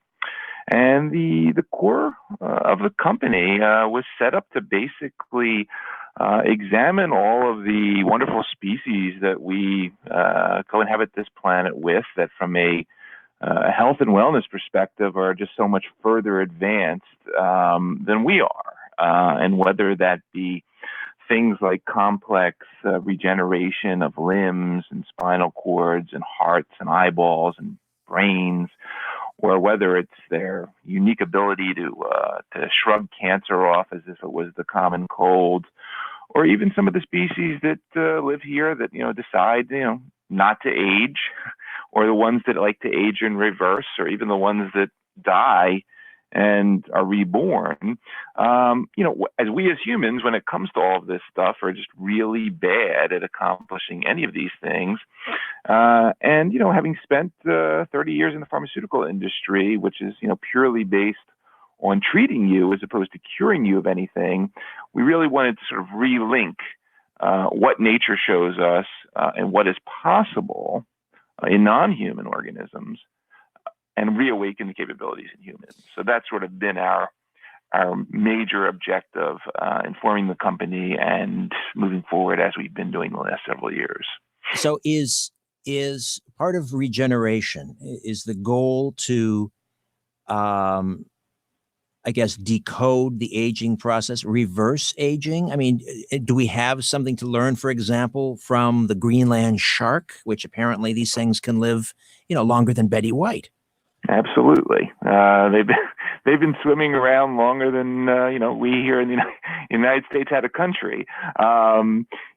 And the core of the company was set up to basically examine all of the wonderful species that we co-inhabit this planet with, that from a health and wellness perspective are just so much further advanced than we are. And whether that be things like complex regeneration of limbs and spinal cords and hearts and eyeballs and brains, or whether it's their unique ability to shrug cancer off as if it was the common cold, or even some of the species that live here that decide not to age, or the ones that like to age in reverse, or even the ones that die and are reborn. As we as humans, when it comes to all of this stuff, are just really bad at accomplishing any of these things. And having spent 30 years in the pharmaceutical industry, which is purely based on treating you as opposed to curing you of anything, we really wanted to sort of relink what nature shows us and what is possible in non-human organisms, and reawaken the capabilities in humans. So that's sort of been our major objective in forming the company and moving forward, as we've been doing the last several years. So is part of regeneration, is the goal to I guess, decode the aging process, reverse aging? I mean, do we have something to learn, for example, from the Greenland shark, which apparently these things can live, longer than Betty White? Absolutely. They've been swimming around longer than we here in the United States had a country.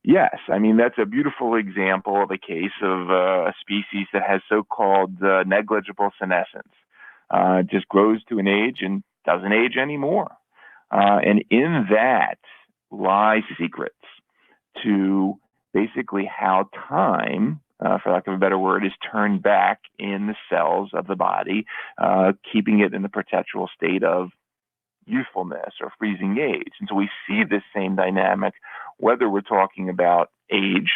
Yes, I mean that's a beautiful example of a case of a species that has so-called negligible senescence. Just grows to an age and doesn't age anymore. And in that lie secrets to basically how time, for lack of a better word, is turned back in the cells of the body, keeping it in the perpetual state of youthfulness or freezing age. And so we see this same dynamic, whether we're talking about age,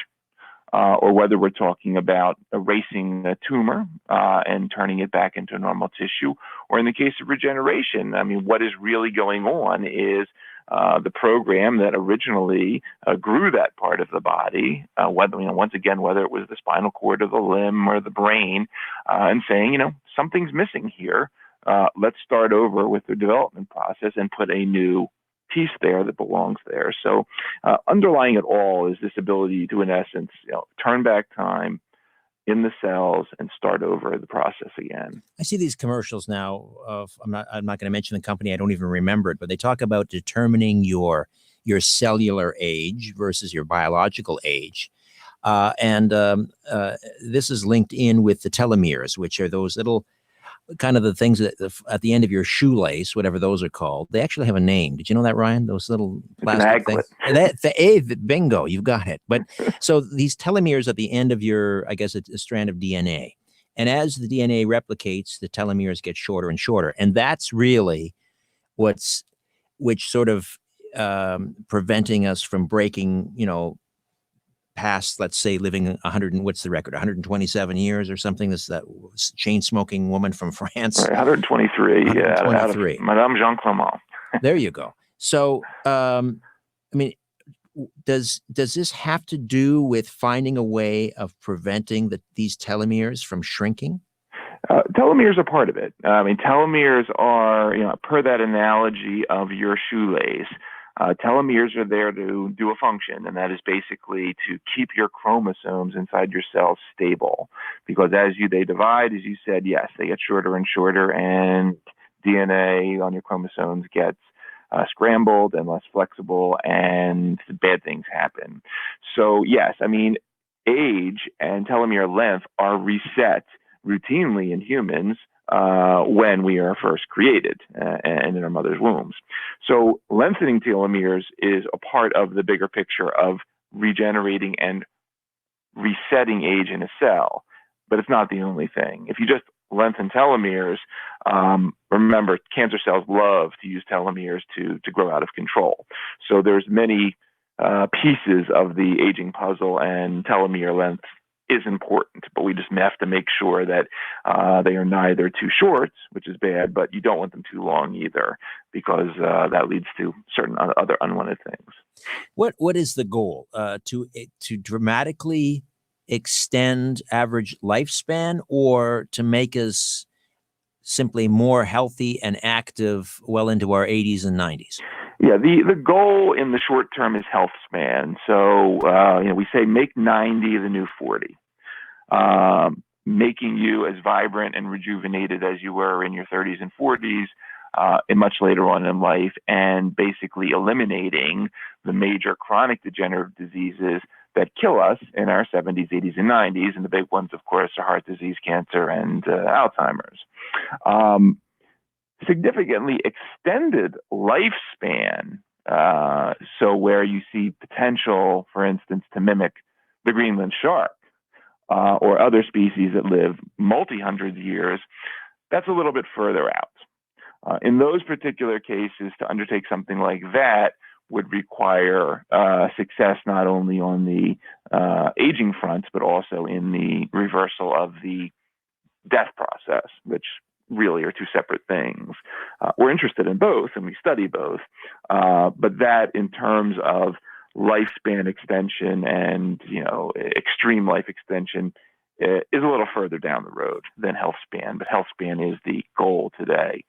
or whether we're talking about erasing a tumor and turning it back into normal tissue, or in the case of regeneration. I mean, what is really going on is the program that originally grew that part of the body, whether once again, whether it was the spinal cord or the limb or the brain, and saying, something's missing here. Let's start over with the development process and put a new piece there that belongs there. So underlying it all is this ability to, in essence, turn back time in the cells and start over the process again. I see these commercials now of, I'm not going to mention the company, I don't even remember it, but they talk about determining your cellular age versus your biological age. And this is linked in with the telomeres, which are those little kind of the things that at the end of your shoelace, whatever those are called. They actually have a name. Did you know that, Ryan? Those little plastic things. Bingo, you've got it. But so these telomeres at the end of your, I guess it's a strand of DNA. And as the DNA replicates, the telomeres get shorter and shorter. And that's really which sort of preventing us from breaking, past, let's say, living 100 and what's the record, 127 years or something. This that chain smoking woman from France. Right, 123. 123. Yeah, Madame Jean Clement. There you go. So, I mean, does this have to do with finding a way of preventing these telomeres from shrinking? Telomeres are part of it. I mean, telomeres are, per that analogy of your shoelace. Telomeres are there to do a function, and that is basically to keep your chromosomes inside your cells stable. Because as they divide, as you said, yes, they get shorter and shorter, and DNA on your chromosomes gets scrambled and less flexible, and bad things happen. So yes, I mean, age and telomere length are reset routinely in humans when we are first created and in our mother's wombs. So lengthening telomeres is a part of the bigger picture of regenerating and resetting age in a cell, but it's not the only thing. If you just lengthen telomeres, remember, cancer cells love to use telomeres to grow out of control. So there's many pieces of the aging puzzle, and telomere length is important, but we just have to make sure that they are neither too short, which is bad, but you don't want them too long either, because that leads to certain other unwanted things. What is the goal? To dramatically extend average lifespan, or to make us simply more healthy and active well into our 80s and 90s? Yeah, the goal in the short term is health span. So, we say make 90 the new 40, making you as vibrant and rejuvenated as you were in your 30s and 40s, and much later on in life, and basically eliminating the major chronic degenerative diseases that kill us in our 70s, 80s, and 90s. And the big ones, of course, are heart disease, cancer, and Alzheimer's. Significantly extended lifespan, so where you see potential, for instance, to mimic the Greenland shark or other species that live multi-hundred years, that's a little bit further out. In those particular cases, to undertake something like that would require success not only on the aging front, but also in the reversal of the death process, which really are two separate things. We're interested in both, and we study both, but that in terms of lifespan extension and extreme life extension is a little further down the road than health span, but health span is the goal today.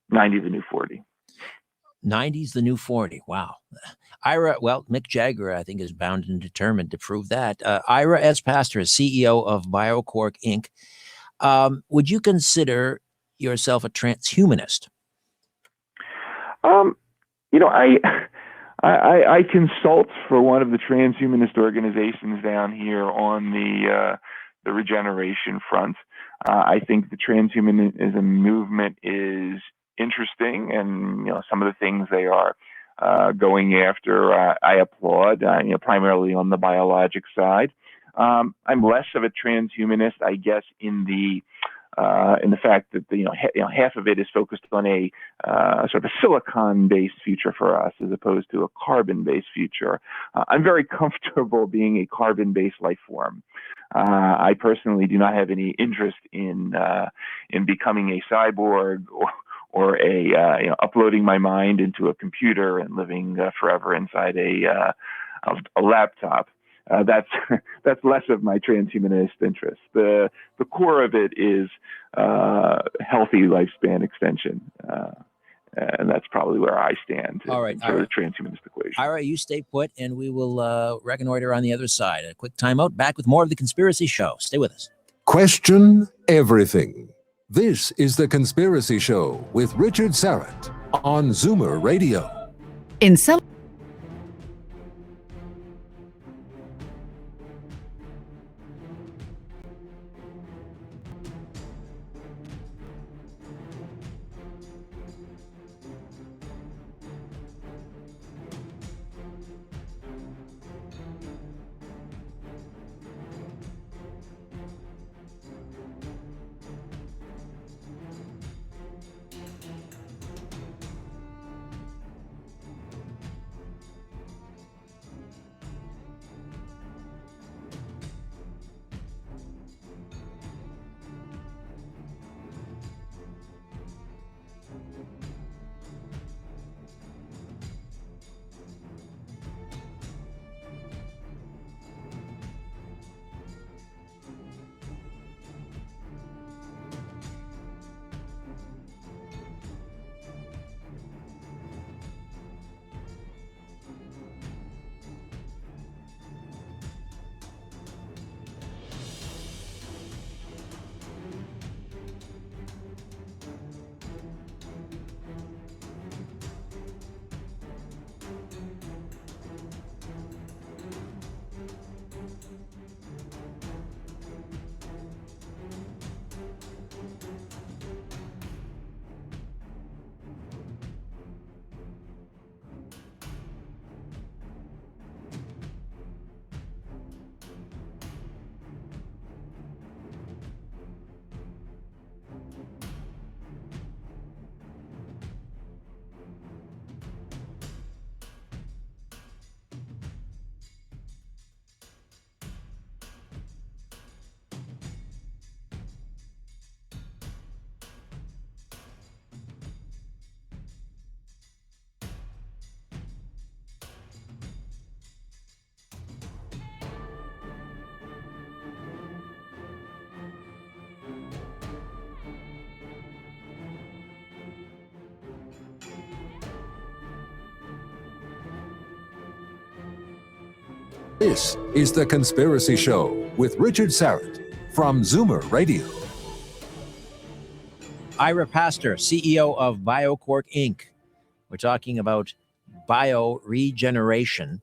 90 the new 40. 90's the new 40. Wow. Ira, well, Mick Jagger, I think, is bound and determined to prove that. Ira S. Pastor is CEO of BioCork Inc. Would you consider yourself a transhumanist? I consult for one of the transhumanist organizations down here on the regeneration front. I think the transhumanism movement is interesting, and some of the things they are going after, I applaud. Primarily on the biologic side. I'm less of a transhumanist, I guess, in the fact that half of it is focused on a sort of a silicon-based future for us, as opposed to a carbon-based future. I'm very comfortable being a carbon-based life form. I personally do not have any interest in becoming a cyborg or uploading my mind into a computer and living forever inside a laptop. That's less of my transhumanist interest. The core of it is healthy lifespan extension, and that's probably where I stand in sort of the transhumanist equation. Ira, you stay put, and we will reconnoiter on the other side. A quick timeout. Back with more of the Conspiracy Show. Stay with us. Question everything. This is The Conspiracy Show with Richard Syrett on Zoomer Radio. In some This is The Conspiracy Show with Richard Syrett from Zoomer Radio. Ira Pastor, CEO of BioCork Inc. We're talking about bioregeneration.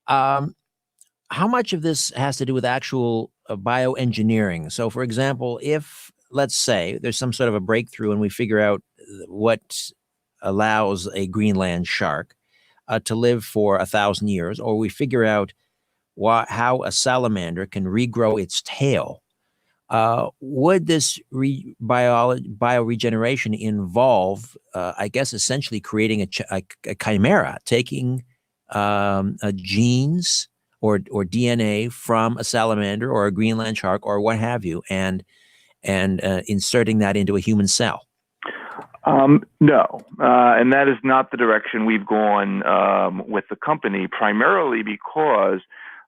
How much of this has to do with actual bioengineering? So, for example, if, let's say, there's some sort of a breakthrough and we figure out what allows a Greenland shark to live for 1,000 years, or we figure out how a salamander can regrow its tail, would this bioregeneration involve, I guess, essentially creating a chimera, taking genes or DNA from a salamander or a Greenland shark or what have you, and inserting that into a human cell? No, and that is not the direction we've gone with the company, primarily because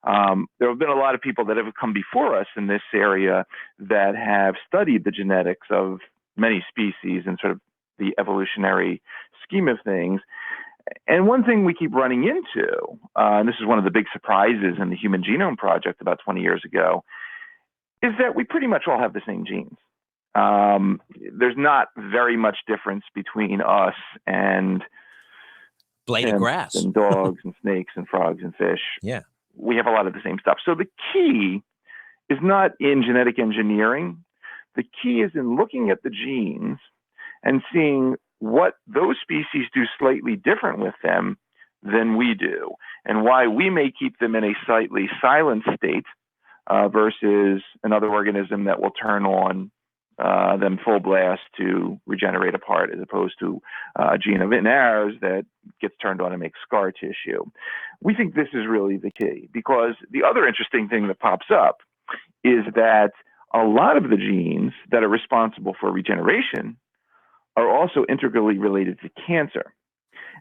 there have been a lot of people that have come before us in this area that have studied the genetics of many species and sort of the evolutionary scheme of things. And one thing we keep running into, and this is one of the big surprises in the Human Genome Project about 20 years ago, is that we pretty much all have the same genes. There's not very much difference between us and blade of grass and dogs and snakes and frogs and fish. Yeah. We have a lot of the same stuff. So the key is not in genetic engineering. The key is in looking at the genes and seeing what those species do slightly different with them than we do, and why we may keep them in a slightly silent state versus another organism that will turn on them full blast to regenerate a part, as opposed to a gene of in ours that gets turned on and makes scar tissue. We think this is really the key, because the other interesting thing that pops up is that a lot of the genes that are responsible for regeneration are also integrally related to cancer.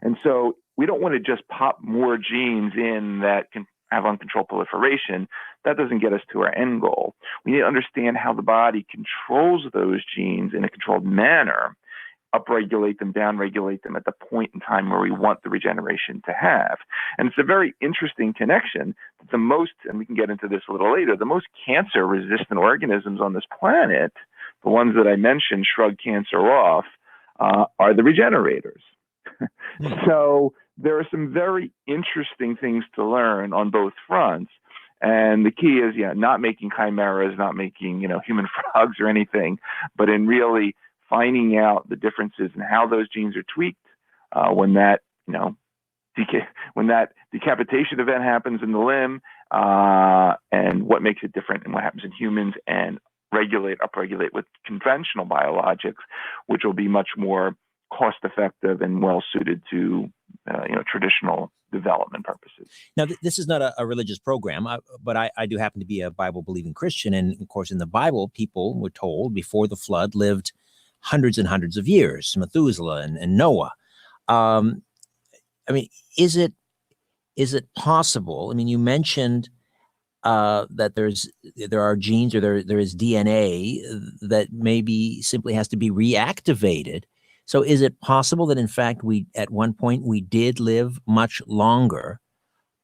And so we don't want to just pop more genes in that can have uncontrolled proliferation. That doesn't get us to our end goal. We need to understand how the body controls those genes in a controlled manner, upregulate them, downregulate them at the point in time where we want the regeneration to have. And it's a very interesting connection that the most, and we can get into this a little later, the most cancer-resistant organisms on this planet, the ones that I mentioned shrug cancer off, are the regenerators. So there are some very interesting things to learn on both fronts. And the key is, not making chimeras, not making, human frogs or anything, but in really finding out the differences in how those genes are tweaked when that, when that decapitation event happens in the limb, and what makes it different and what happens in humans, and upregulate with conventional biologics, which will be much more cost effective and well suited to traditional development purposes. Now, this is not a religious program, but I do happen to be a Bible believing Christian, and of course, in the Bible, people were told before the flood lived hundreds and hundreds of years, Methuselah and Noah. Is it possible? You mentioned that there are genes, or there is DNA that maybe simply has to be reactivated. So is it possible that in fact at one point we did live much longer,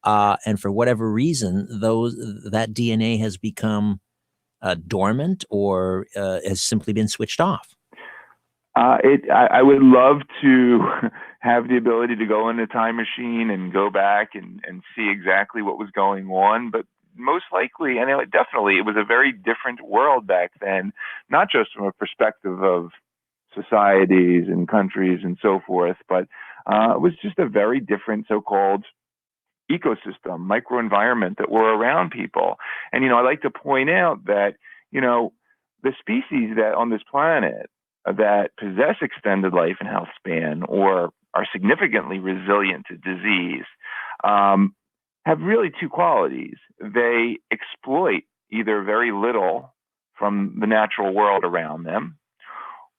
and for whatever reason that DNA has become dormant, or has simply been switched off? I would love to have the ability to go in a time machine and go back and see exactly what was going on, but most likely, and definitely, it was a very different world back then, not just from a perspective of societies and countries and so forth, but it was just a very different so-called ecosystem, microenvironment that were around people. And, I like to point out that, the species that on this planet that possess extended life and health span, or are significantly resilient to disease, have really two qualities. They exploit either very little from the natural world around them,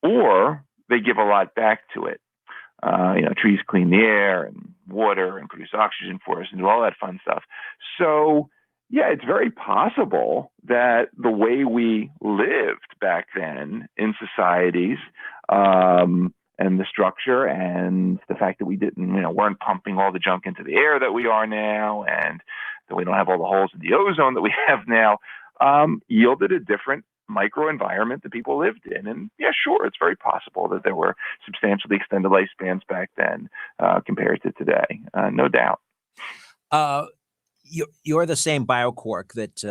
or they give a lot back to it. Trees clean the air and water and produce oxygen for us and do all that fun stuff. So, it's very possible that the way we lived back then in societies, and the structure and the fact that we weren't pumping all the junk into the air that we are now, and that we don't have all the holes in the ozone that we have now, yielded a different microenvironment that people lived in. And sure, it's very possible that there were substantially extended lifespans back then compared to today, no doubt. You're the same BioQuark that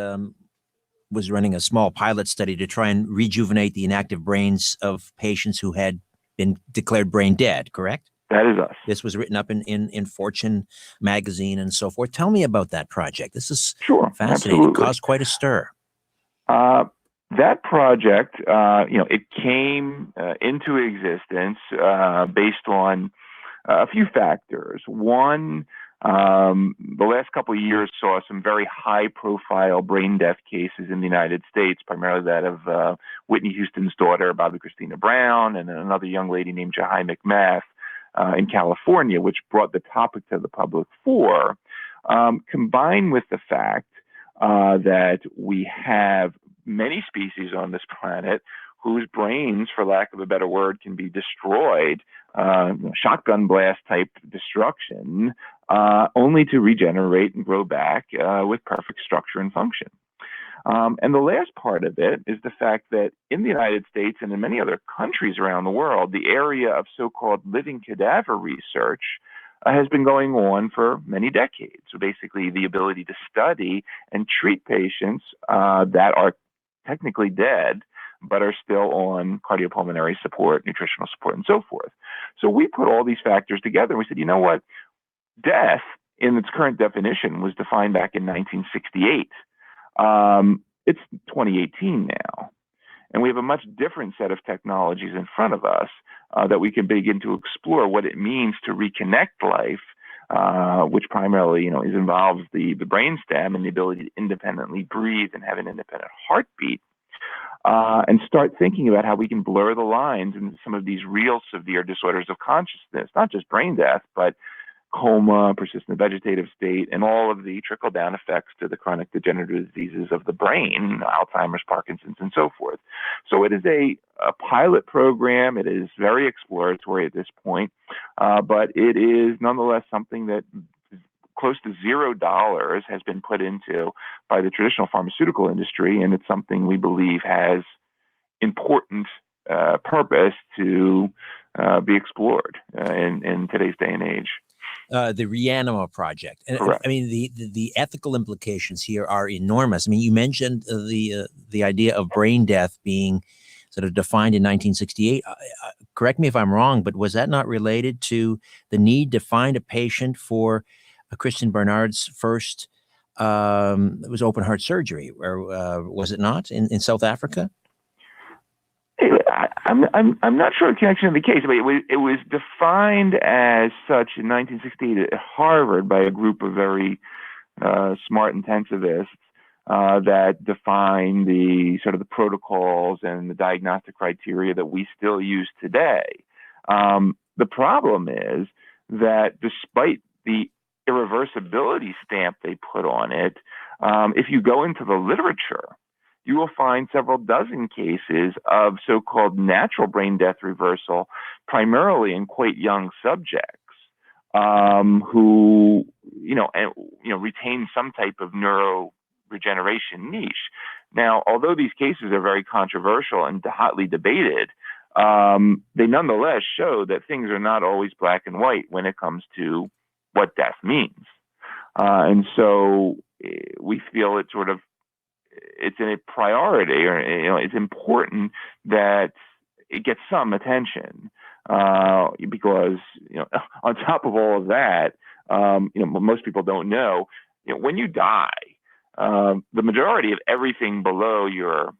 was running a small pilot study to try and rejuvenate the inactive brains of patients who had been declared brain dead, correct? That is us. This was written up in Fortune magazine and so forth. Tell me about that project. This is fascinating. Absolutely. It caused quite a stir. That project, it came into existence based on a few factors. One, the last couple of years saw some very high-profile brain death cases in the United States, primarily that of Whitney Houston's daughter, Bobby Christina Brown, and another young lady named Jahai McMath in California, which brought the topic to the public fore, combined with the fact that we have many species on this planet whose brains, for lack of a better word, can be destroyed, shotgun blast type destruction, only to regenerate and grow back with perfect structure and function. And the last part of it is the fact that in the United States and in many other countries around the world, the area of so-called living cadaver research has been going on for many decades. So basically the ability to study and treat patients that are technically dead, but are still on cardiopulmonary support, nutritional support, and so forth. So we put all these factors together and we said, you know what? Death, in its current definition, was defined back in 1968. It's 2018 now, and we have a much different set of technologies in front of us that we can begin to explore what it means to reconnect life, which primarily, involves the brainstem and the ability to independently breathe and have an independent heartbeat, and start thinking about how we can blur the lines in some of these real severe disorders of consciousness, not just brain death, but coma, persistent vegetative state, and all of the trickle-down effects to the chronic degenerative diseases of the brain, Alzheimer's, Parkinson's, and so forth. So it is a pilot program. It is very exploratory at this point, but it is nonetheless something that close to $0 has been put into by the traditional pharmaceutical industry, and it's something we believe has important purpose to be explored in today's day and age. The Reanima project. And Correct. I mean, the ethical implications here are enormous. I mean, you mentioned the idea of brain death being sort of defined in 1968. Correct me if I'm wrong, but was that not related to the need to find a patient for Christian Barnard's first it was open heart surgery, or was it not in South Africa? I'm not sure the connection of the case, but it was defined as such in 1968 at Harvard by a group of very smart intensivists that defined the sort of the protocols and the diagnostic criteria that we still use today. The problem is that despite the irreversibility stamp they put on it, if you go into the literature, you will find several dozen cases of so-called natural brain death reversal, primarily in quite young subjects who, retain some type of neuroregeneration niche. Now, although these cases are very controversial and hotly debated, they nonetheless show that things are not always black and white when it comes to what death means. And so we feel it's a priority, or it's important that it gets some attention because on top of all of that, most people don't know, when you die, the majority of everything below your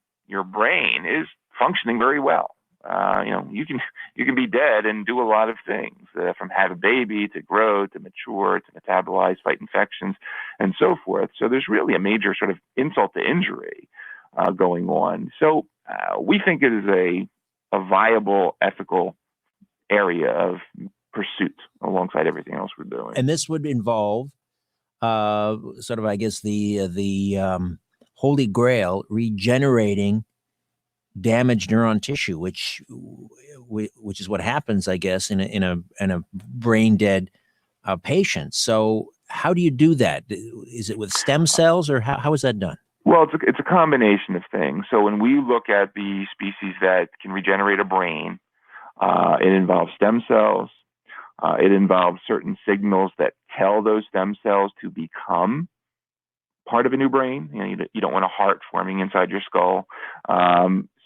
brain is functioning very well. You can be dead and do a lot of things, from have a baby to grow to mature to metabolize, fight infections, and so forth. So there's really a major sort of insult to injury going on. So we think it is a viable ethical area of pursuit alongside everything else we're doing. And this would involve sort of, I guess, the holy grail, regenerating damaged neuron tissue, which is what happens, I guess, in a brain dead patient. So how do you do that? Is it with stem cells, or how is that done? Well, it's a combination of things. So when we look at the species that can regenerate a brain, it involves stem cells. It involves certain signals that tell those stem cells to become part of a new brain. You don't want a heart forming inside your skull.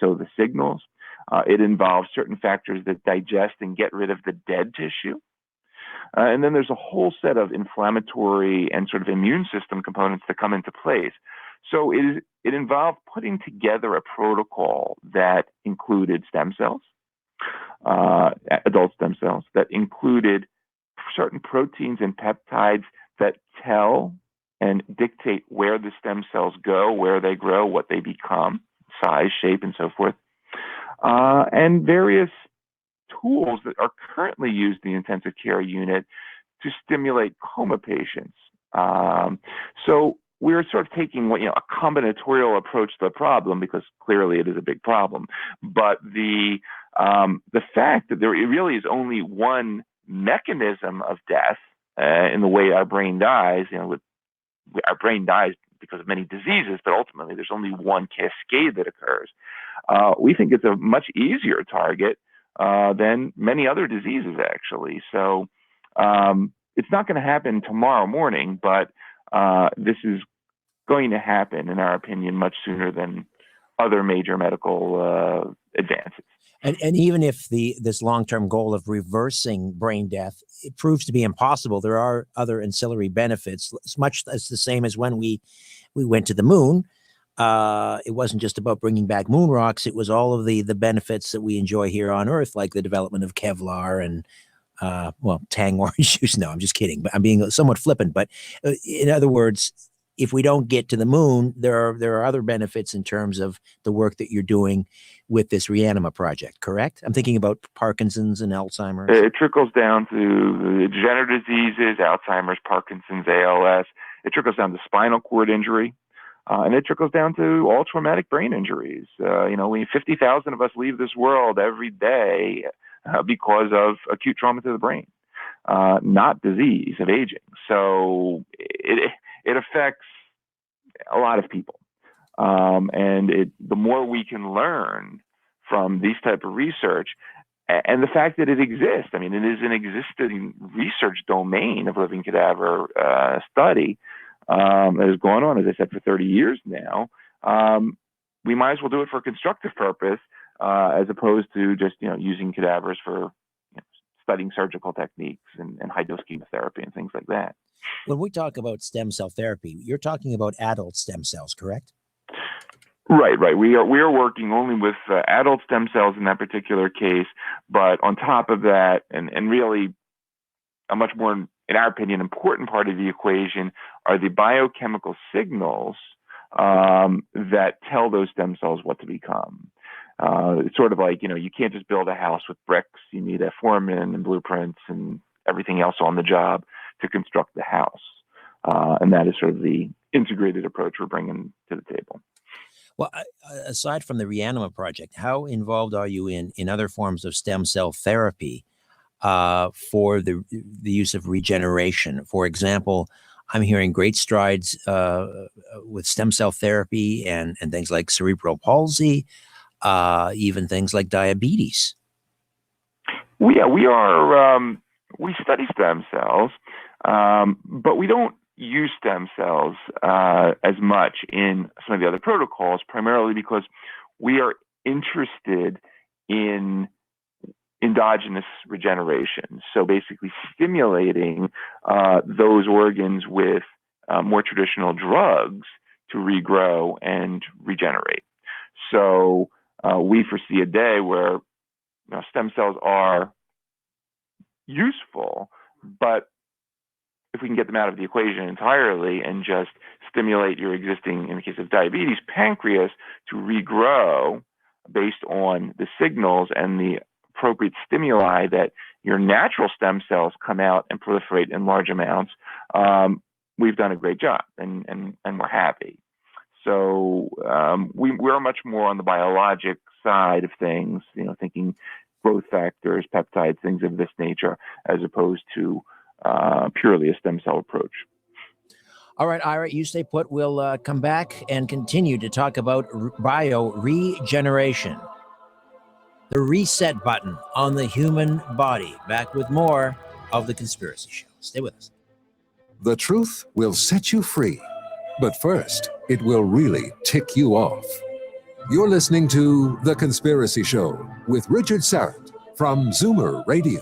So the signals. It involves certain factors that digest and get rid of the dead tissue. And then there's a whole set of inflammatory and sort of immune system components that come into place. So it involved putting together a protocol that included stem cells, adult stem cells, that included certain proteins and peptides that tell and dictate where the stem cells go, where they grow, what they become, size, shape, and so forth, and various tools that are currently used in the intensive care unit to stimulate coma patients. So we're sort of taking a combinatorial approach to the problem, because clearly it is a big problem. But the fact that there really is only one mechanism of death in the way our brain dies, our brain dies because of many diseases, but ultimately there's only one cascade that occurs. We think it's a much easier target than many other diseases, actually. So it's not going to happen tomorrow morning, but this is going to happen, in our opinion, much sooner than other major medical advances. And even if this long-term goal of reversing brain death, it proves to be impossible, there are other ancillary benefits. It's much as the same as when we went to the moon. It wasn't just about bringing back moon rocks. It was all of the benefits that we enjoy here on Earth, like the development of Kevlar and Tang orange juice. No, I'm just kidding. But I'm being somewhat flippant. But in other words, if we don't get to the moon, there are other benefits in terms of the work that you're doing with this Reanima project, correct? I'm thinking about Parkinson's and Alzheimer's. It trickles down to degenerative diseases, Alzheimer's, Parkinson's, ALS. It trickles down to spinal cord injury. And it trickles down to all traumatic brain injuries. 50,000 of us leave this world every day because of acute trauma to the brain, not disease of aging. So it affects a lot of people. And the more we can learn from these type of research, and the fact that it exists, it is an existing research domain of living cadaver study that has gone on, as I said, for 30 years now. We might as well do it for a constructive purpose as opposed to just using cadavers for studying surgical techniques and high-dose chemotherapy and things like that. When we talk about stem cell therapy, you're talking about adult stem cells, correct? Right. We are working only with adult stem cells in that particular case, but on top of that, and really a much more, in our opinion, important part of the equation are the biochemical signals that tell those stem cells what to become. It's sort of like, you can't just build a house with bricks. You need a foreman and blueprints and everything else on the job to construct the house. And that is sort of the integrated approach we're bringing to the table. Well, aside from the Reanima project, how involved are you in other forms of stem cell therapy for the use of regeneration? For example, I'm hearing great strides with stem cell therapy and things like cerebral palsy, even things like diabetes. We study stem cells, but we don't use stem cells as much in some of the other protocols, primarily because we are interested in endogenous regeneration. So basically stimulating those organs with more traditional drugs to regrow and regenerate. So we foresee a day where stem cells are useful, but if we can get them out of the equation entirely and just stimulate your existing, in the case of diabetes, pancreas to regrow based on the signals and the appropriate stimuli that your natural stem cells come out and proliferate in large amounts, we've done a great job and we're happy. So we're much more on the biologic side of things, thinking growth factors, peptides, things of this nature, as opposed to purely a stem cell approach. All right, Ira, you stay put. We'll come back and continue to talk about bioregeneration, the reset button on the human body. Back with more of The Conspiracy Show. Stay with us. The truth will set you free, but first, it will really tick you off. You're listening to The Conspiracy Show with Richard Syrett from Zoomer Radio.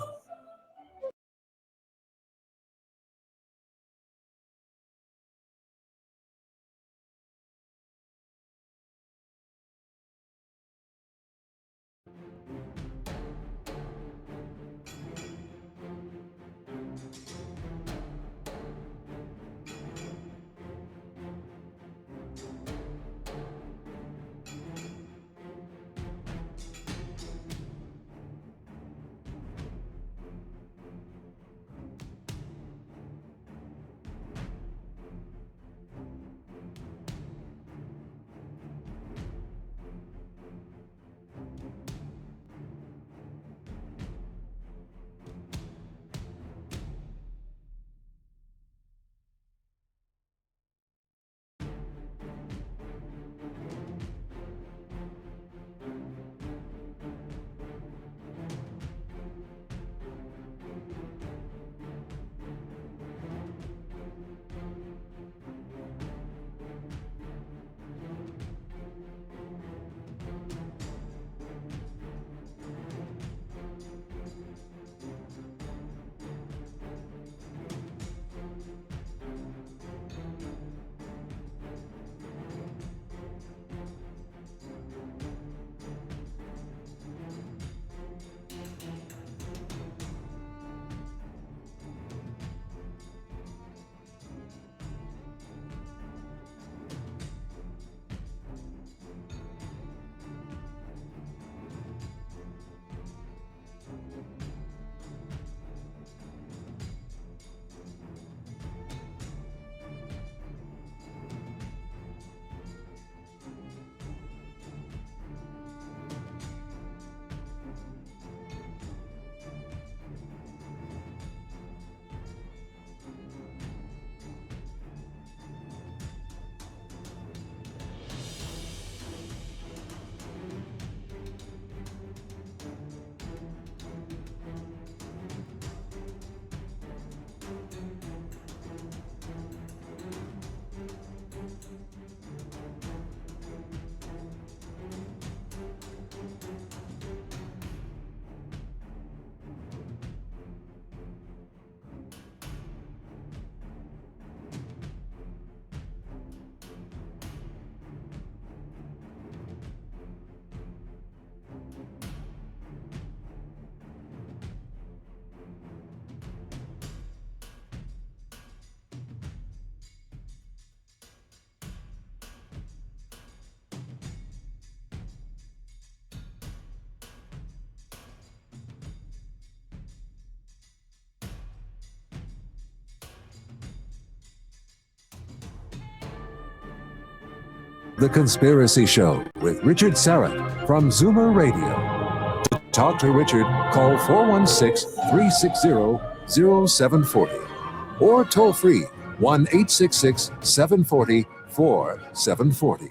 The Conspiracy Show with Richard Syrett from Zoomer Radio. To talk to Richard, call 416-360-0740 or toll free 1-866-740-4740.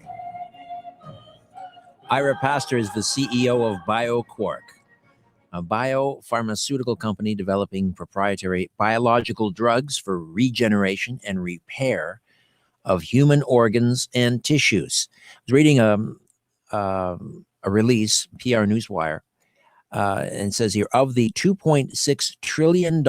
Ira Pastor is the CEO of BioQuark, a biopharmaceutical company developing proprietary biological drugs for regeneration and repair of human organs and tissues. I was reading a release, PR Newswire, and it says here, of the $2.6 trillion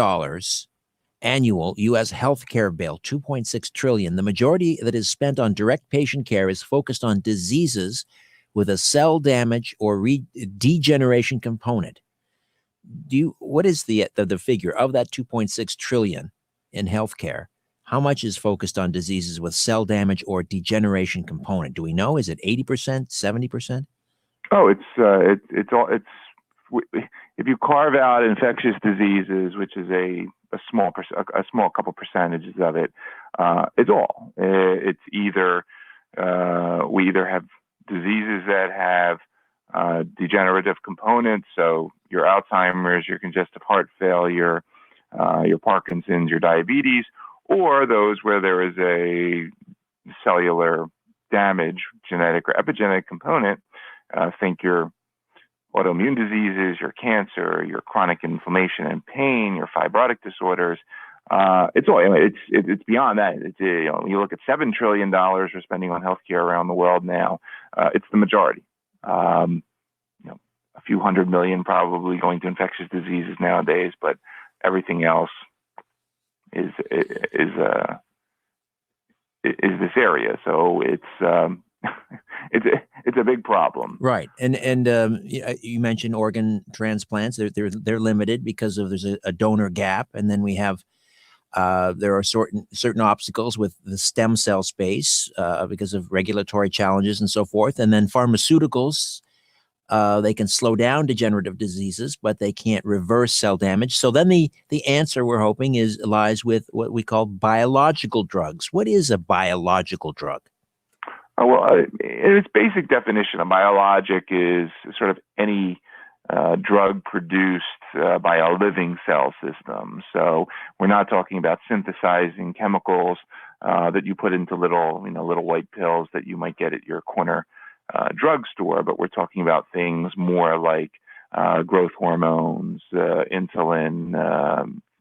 annual U.S. healthcare bill, $2.6 trillion, the majority that is spent on direct patient care is focused on diseases with a cell damage or degeneration component. What is the figure of that 2.6 trillion in healthcare? How much is focused on diseases with cell damage or degeneration component? Do we know? Is it 80%, 70%? Oh, it's all. If you carve out infectious diseases, which is a small couple percentages of it, it's all. It's either we either have diseases that have degenerative components, so your Alzheimer's, your congestive heart failure, your Parkinson's, your diabetes, or those where there is a cellular damage, genetic or epigenetic component. Think your autoimmune diseases, your cancer, your chronic inflammation and pain, your fibrotic disorders. It's all. It's beyond that. When you look at $7 trillion we're spending on healthcare around the world now, it's the majority. A few hundred million probably going to infectious diseases nowadays, but everything else is this area. So it's a big problem. Right. And you mentioned organ transplants. They're limited because there's a donor gap, and then we have there are certain obstacles with the stem cell space because of regulatory challenges and so forth. And then pharmaceuticals, they can slow down degenerative diseases, but they can't reverse cell damage. So then the answer we're hoping lies with what we call biological drugs. What is a biological drug? Well, in its basic definition, a biologic is sort of any drug produced by a living cell system. So we're not talking about synthesizing chemicals that you put into little white pills that you might get at your corner drugstore, but we're talking about things more like growth hormones, insulin.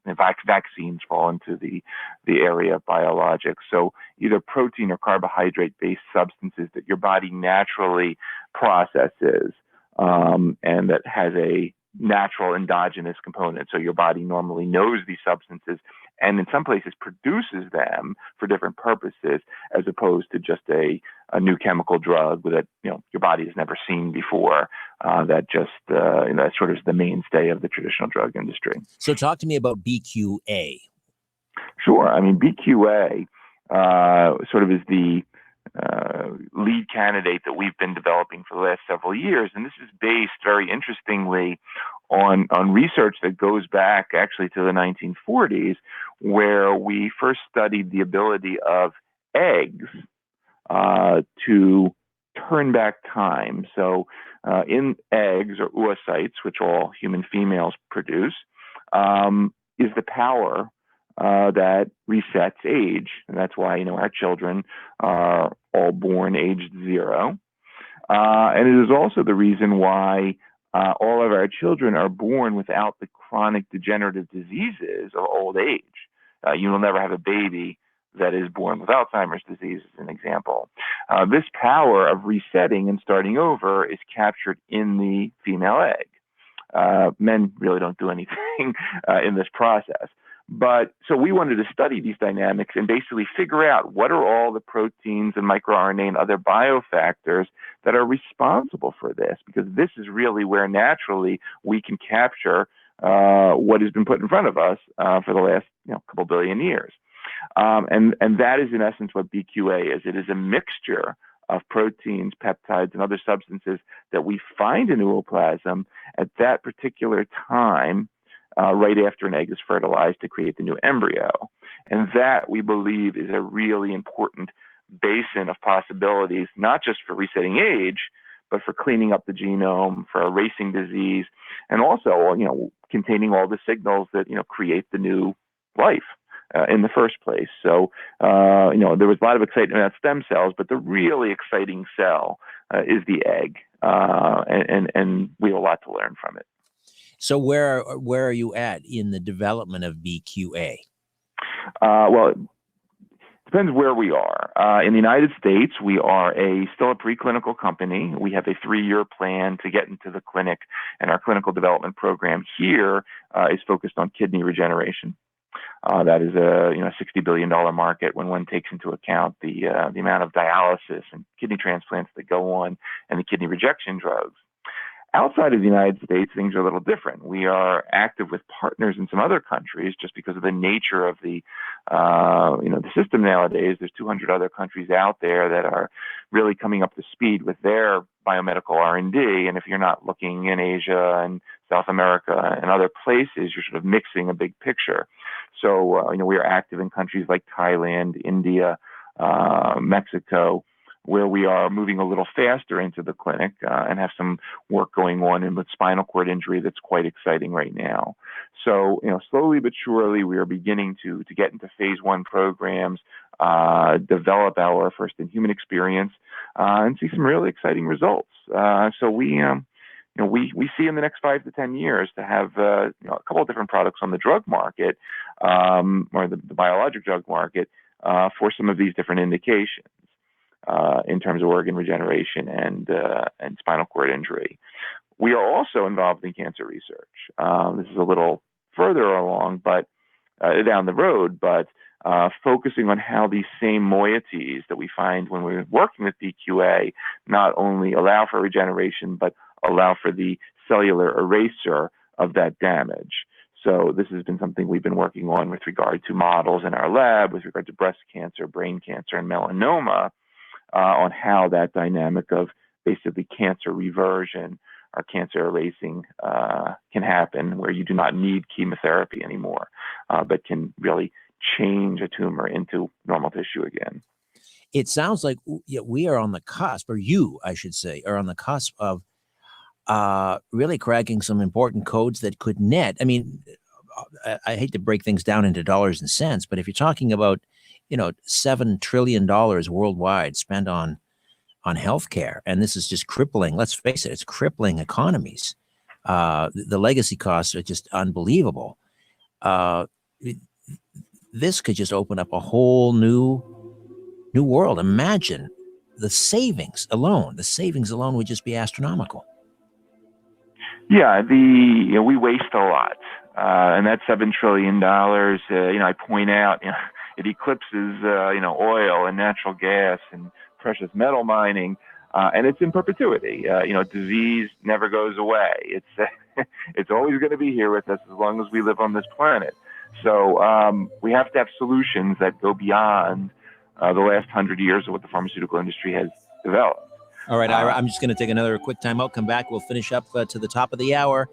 In fact, vaccines fall into the area of biologics. So either protein or carbohydrate-based substances that your body naturally processes and that has a natural endogenous component. So your body normally knows these substances and in some places produces them for different purposes, as opposed to just a new chemical drug that your body has never seen before. That just that sort of is the mainstay of the traditional drug industry. So talk to me about BQA. Sure. I mean, BQA sort of is the lead candidate that we've been developing for the last several years, and this is based very interestingly on research that goes back actually to the 1940s, where we first studied the ability of eggs to turn back time. So in eggs, or oocytes, which all human females produce, is the power that resets age. And that's why, our children are all born aged 0. And it is also the reason why all of our children are born without the chronic degenerative diseases of old age. You will never have a baby that is born with Alzheimer's disease, as an example. This power of resetting and starting over is captured in the female egg. Men really don't do anything in this process. But so we wanted to study these dynamics and basically figure out what are all the proteins and microRNA and other biofactors that are responsible for this, because this is really where naturally we can capture what has been put in front of us for the last couple billion years. And that is in essence what BQA is. It is a mixture of proteins, peptides, and other substances that we find in ooplasm at that particular time, right after an egg is fertilized to create the new embryo. And that, we believe, is a really important basin of possibilities, not just for resetting age, but for cleaning up the genome, for erasing disease, and also, containing all the signals that, create the new life in the first place. So, there was a lot of excitement about stem cells, but the really exciting cell is the egg, and we have a lot to learn from it. So where are you at in the development of BQA? Well, it depends where we are. In the United States, we are still a preclinical company. We have a 3-year plan to get into the clinic, and our clinical development program here is focused on kidney regeneration. That is a $60 billion market when one takes into account the amount of dialysis and kidney transplants that go on and the kidney rejection drugs. Outside of the United States, things are a little different. We are active with partners in some other countries just because of the nature of the system nowadays. There's 200 other countries out there that are really coming up to speed with their biomedical R&D. And if you're not looking in Asia and South America and other places, you're sort of mixing a big picture. So, we are active in countries like Thailand, India, Mexico, where we are moving a little faster into the clinic and have some work going on with spinal cord injury that's quite exciting right now. So, slowly but surely, we are beginning to get into phase 1 programs, develop our first in human experience, and see some really exciting results. So we see in the next 5 to 10 years to have a couple of different products on the drug market, or the biologic drug market, for some of these different indications. In terms of organ regeneration and spinal cord injury. We are also involved in cancer research. This is a little further along, but down the road, but focusing on how these same moieties that we find when we're working with BQA not only allow for regeneration, but allow for the cellular erasure of that damage. So this has been something we've been working on with regard to models in our lab, with regard to breast cancer, brain cancer, and melanoma, on how that dynamic of basically cancer reversion or cancer erasing can happen, where you do not need chemotherapy anymore, but can really change a tumor into normal tissue again. It sounds like we are on the cusp, or you, I should say, are on the cusp of really cracking some important codes that could net. I mean, I hate to break things down into dollars and cents, but if you're talking about $7 trillion worldwide spent on healthcare, and this is just crippling. Let's face it, it's crippling economies. The legacy costs are just unbelievable. This could just open up a whole new world. Imagine the savings alone. The savings alone would just be astronomical. Yeah, we waste a lot, and that $7 trillion. I point out, it eclipses, oil and natural gas and precious metal mining, and it's in perpetuity. Disease never goes away. It's always going to be here with us as long as we live on this planet. So we have to have solutions that go beyond the last 100 years of what the pharmaceutical industry has developed. All right, Ira, I'm just going to take another quick time out, come back. We'll finish up to the top of the hour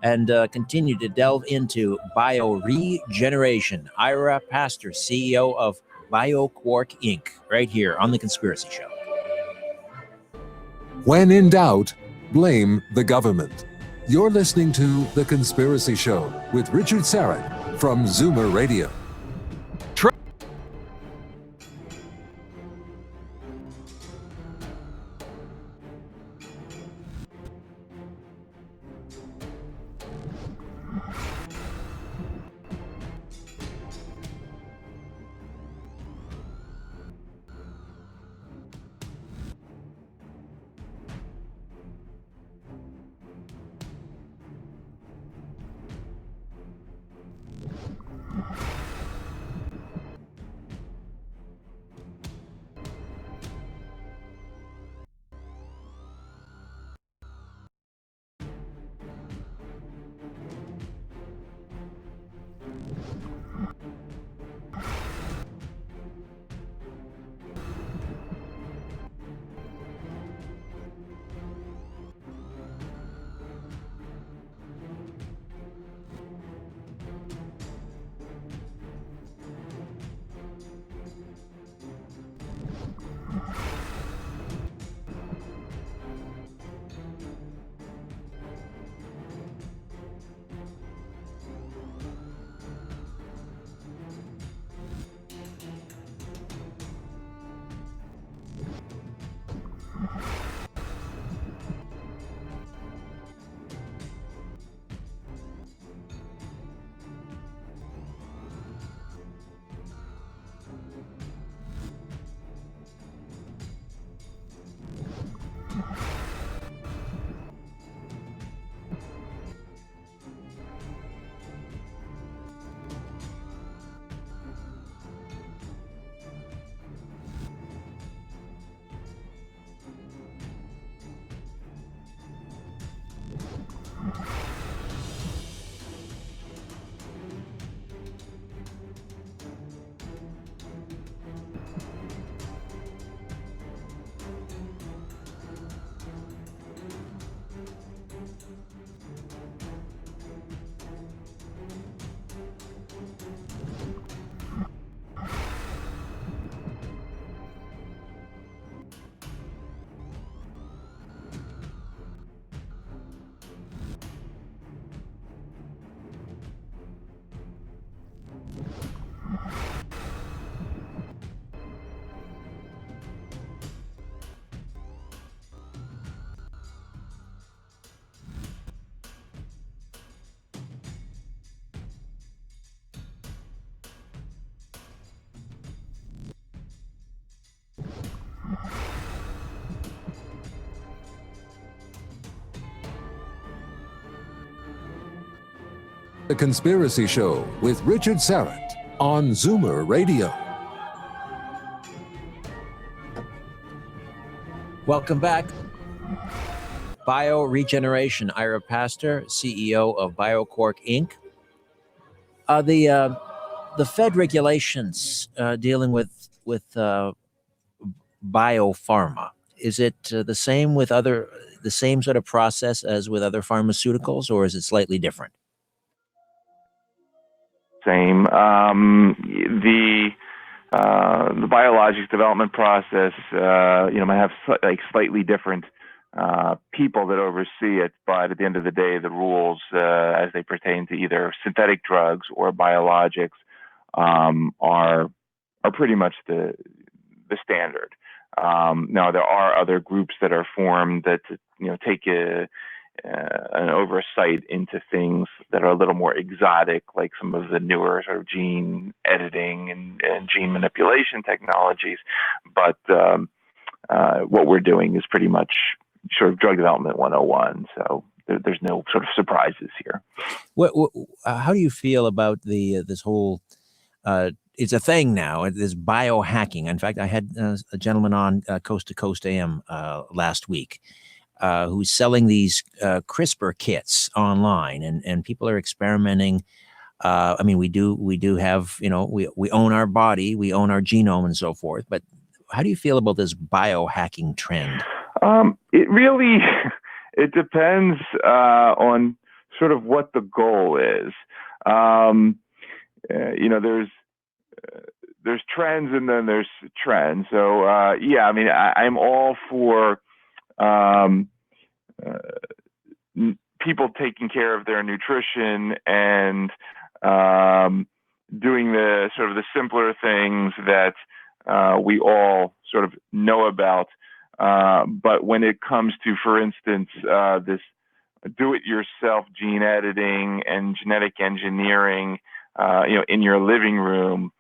and continue to delve into bioregeneration. Ira Pastor, CEO of BioQuark Inc., right here on The Conspiracy Show. When in doubt, blame the government. You're listening to The Conspiracy Show with Richard Syrett from Zoomer Radio. The Conspiracy Show with Richard Syrett on Zoomer Radio. Welcome back. Bioregeneration, Ira Pastor, CEO of BioCork Inc. The Fed regulations dealing with biopharma, is it the same sort of process as with other pharmaceuticals, or is it slightly different? Same. The biologics development process, might have slightly different people that oversee it, but at the end of the day, the rules as they pertain to either synthetic drugs or biologics are pretty much the standard. Now there are other groups that are formed that take an oversight into things that are a little more exotic, like some of the newer sort of gene editing and gene manipulation technologies. But what we're doing is pretty much sort of drug development 101. So there's no sort of surprises here. How do you feel about this whole? It's a thing now. This biohacking. In fact, I had a gentleman on Coast to Coast AM last week. Who's selling these CRISPR kits online, and people are experimenting. I mean, we do have, we own our body, we own our genome and so forth. But how do you feel about this biohacking trend? It really, it depends on sort of what the goal is. There's trends and then there's trends. So I'm all for people taking care of their nutrition and doing the sort of the simpler things that we all sort of know about. But when it comes to, for instance, this do-it-yourself gene editing and genetic engineering, in your living room,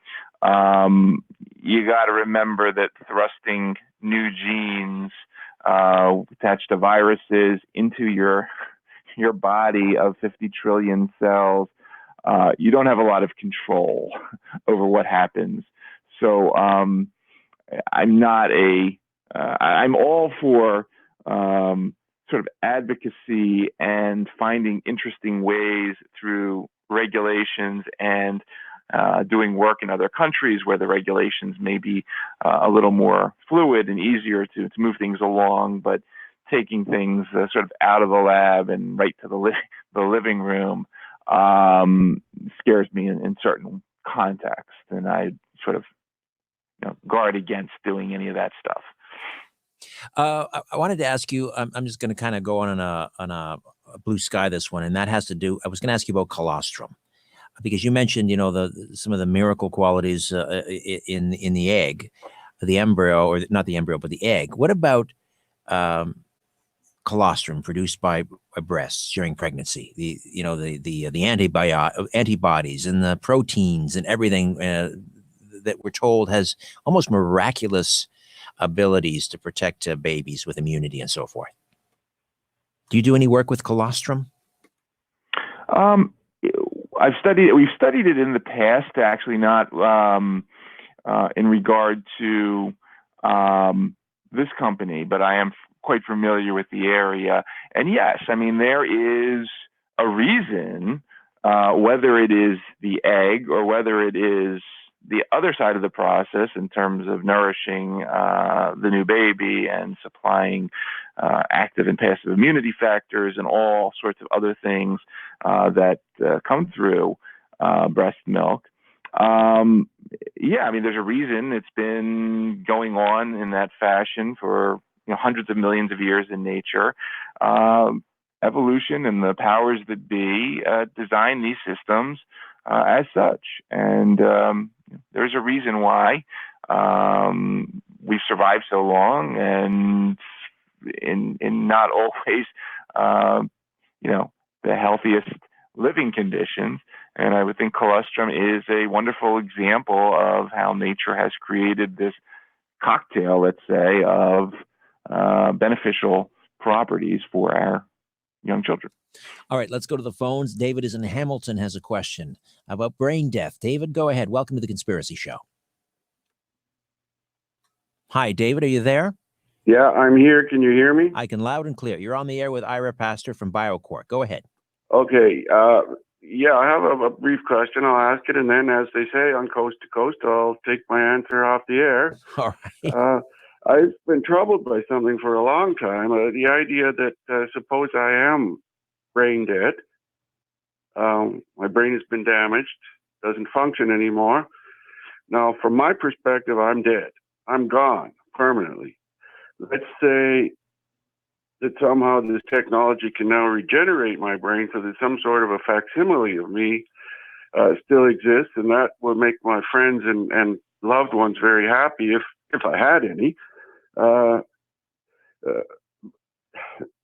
you got to remember that thrusting new genes attached to viruses into your body of 50 trillion cells, you don't have a lot of control over what happens. So I'm all for sort of advocacy and finding interesting ways through regulations and doing work in other countries where the regulations may be a little more fluid and easier to move things along, but taking things sort of out of the lab and right to the living room scares me in certain contexts, and I sort of guard against doing any of that stuff. I wanted to ask you. I'm just going to kind of go on a blue sky this one, and that has to do. I was going to ask you about colostrum, because you mentioned some of the miracle qualities in the egg, the embryo, or not the embryo, but the egg. What about colostrum produced by breasts during pregnancy? The antibodies and the proteins and everything that we're told has almost miraculous abilities to protect babies with immunity and so forth. Do you do any work with colostrum? We've studied it in the past, actually, not in regard to this company, but I am quite familiar with the area. And yes, I mean, there is a reason, whether it is the egg or whether it is the other side of the process in terms of nourishing the new baby and supplying active and passive immunity factors and all sorts of other things that come through breast milk. Yeah, I mean, there's a reason it's been going on in that fashion for hundreds of millions of years in nature. Evolution and the powers that be design these systems as such, and there's a reason why we've survived so long, and in not always the healthiest living conditions. And I would think colostrum is a wonderful example of how nature has created this cocktail, let's say, of beneficial properties for our young children. All right, let's go to the phones. David is in Hamilton, has a question about brain death. David, go ahead. Welcome to the Conspiracy Show. Hi, David, are you there? Yeah, I'm here. Can you hear me? I can, loud and clear. You're on the air with Ira Pastor from BioCorp. Go ahead. Okay. Yeah, I have a brief question. I'll ask it, and then, as they say on Coast to Coast, I'll take my answer off the air. All right. I've been troubled by something for a long time. The idea that suppose I am brain dead, my brain has been damaged, doesn't function anymore. Now, from my perspective, I'm dead. I'm gone permanently. Let's say that somehow this technology can now regenerate my brain so that some sort of a facsimile of me still exists, and that will make my friends and loved ones very happy if I had any.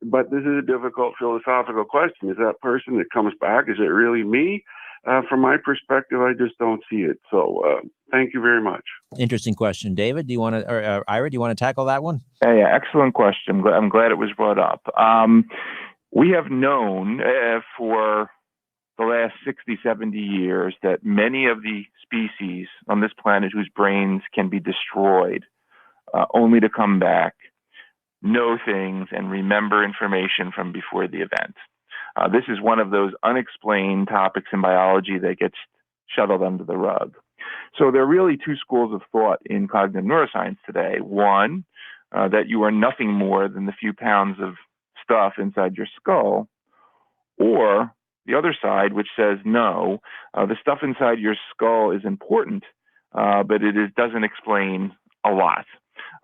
But this is a difficult philosophical question. Is that person that comes back, is it really me? From my perspective, I just don't see it. So thank you very much. Interesting question. David, do you want to, or Ira, do you want to tackle that one? Yeah, excellent question. I'm glad it was brought up. We have known for the last 60, 70 years that many of the species on this planet whose brains can be destroyed only to come back, know things, and remember information from before the event. This is one of those unexplained topics in biology that gets shuttled under the rug. So there are really two schools of thought in cognitive neuroscience today. One, that you are nothing more than the few pounds of stuff inside your skull, or the other side, which says no, the stuff inside your skull is important, but it doesn't explain a lot.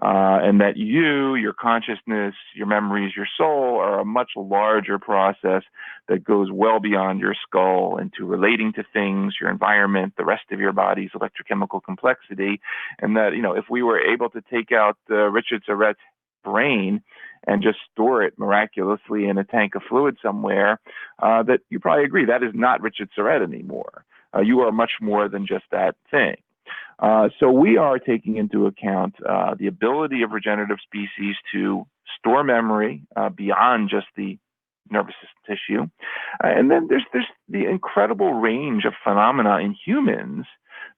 And that you, your consciousness, your memories, your soul are a much larger process that goes well beyond your skull into relating to things, your environment, the rest of your body's electrochemical complexity. And that, if we were able to take out Richard Syrett's brain and just store it miraculously in a tank of fluid somewhere, that you probably agree that is not Richard Syrett anymore. You are much more than just that thing. So we are taking into account the ability of regenerative species to store memory beyond just the nervous system tissue. And then there's the incredible range of phenomena in humans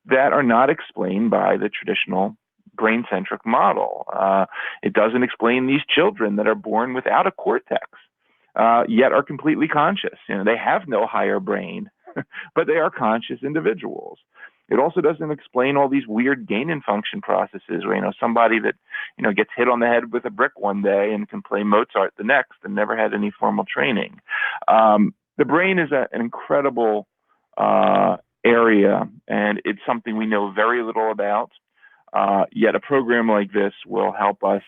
that are not explained by the traditional brain-centric model. It doesn't explain these children that are born without a cortex, yet are completely conscious. They have no higher brain, but they are conscious individuals. It also doesn't explain all these weird gain-in-function processes where, somebody that, gets hit on the head with a brick one day and can play Mozart the next and never had any formal training. The brain is an incredible area, and it's something we know very little about. Yet a program like this will help us,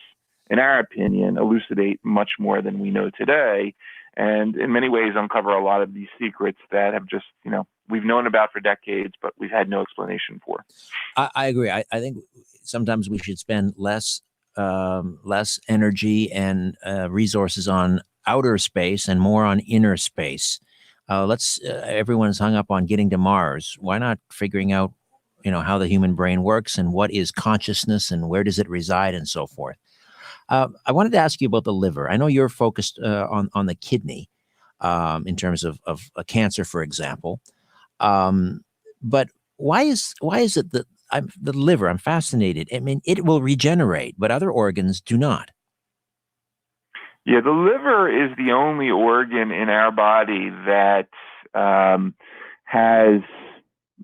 in our opinion, elucidate much more than we know today, and in many ways uncover a lot of these secrets that have just, we've known about for decades, but we've had no explanation for. I agree. I think sometimes we should spend less energy and resources on outer space and more on inner space. Everyone's hung up on getting to Mars. Why not figuring out, how the human brain works and what is consciousness and where does it reside and so forth. I wanted to ask you about the liver. I know you're focused on the kidney in terms of a cancer, for example. But why is it that the liver? I'm fascinated. I mean, it will regenerate, but other organs do not. Yeah, the liver is the only organ in our body that has,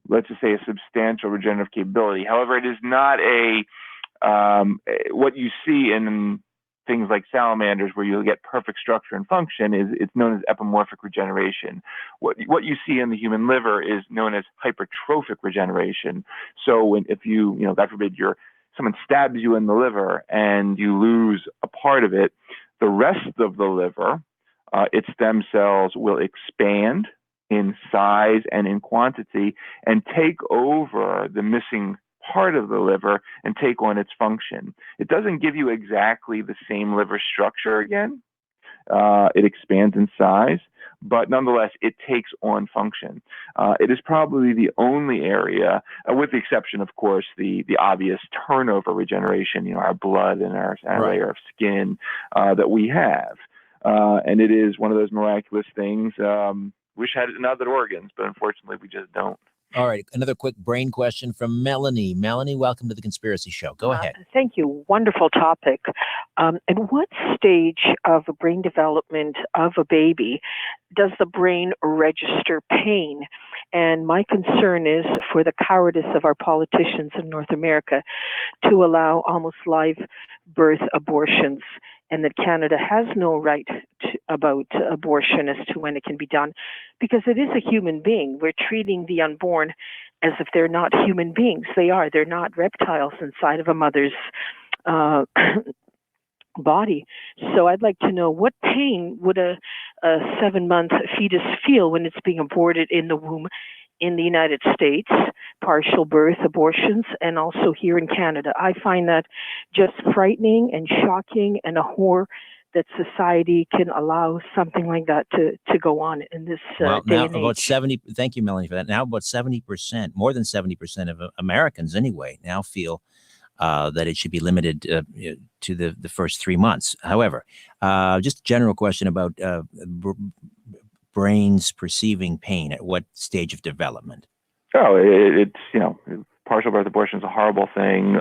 let's just say, a substantial regenerative capability. However, it is not what you see in things like salamanders, where you get perfect structure and function. It's known as epimorphic regeneration. What you see in the human liver is known as hypertrophic regeneration. So if you God forbid, someone stabs you in the liver and you lose a part of it, the rest of the liver, its stem cells will expand in size and in quantity and take over the missing part of the liver and take on its function. It doesn't give you exactly the same liver structure again. It expands in size, but nonetheless, it takes on function. It is probably the only area, with the exception, of course, the obvious turnover regeneration, our blood and our layer of skin that we have. And it is one of those miraculous things. Wish had it in other organs, but unfortunately, we just don't. All right. Another quick brain question from Melanie. Melanie, welcome to the Conspiracy Show. Go ahead. Thank you. Wonderful topic. At what stage of brain development of a baby does the brain register pain? And my concern is for the cowardice of our politicians in North America to allow almost live birth abortions, and that Canada has no right about abortion as to when it can be done, because it is a human being. We're treating the unborn as if they're not human beings. They are. They're not reptiles inside of a mother's body. So I'd like to know, what pain would a 7-month fetus feel when it's being aborted in the womb in the United States, partial birth abortions, and also here in Canada? I find that just frightening and shocking, and a horror that society can allow something like that to go on in this day and age. Thank you, Melanie, for that. Now about 70%, more than 70% of Americans anyway, now feel that it should be limited to the first 3 months. However, just a general question about brains perceiving pain at what stage of development? Oh, it's, partial birth abortion is a horrible thing.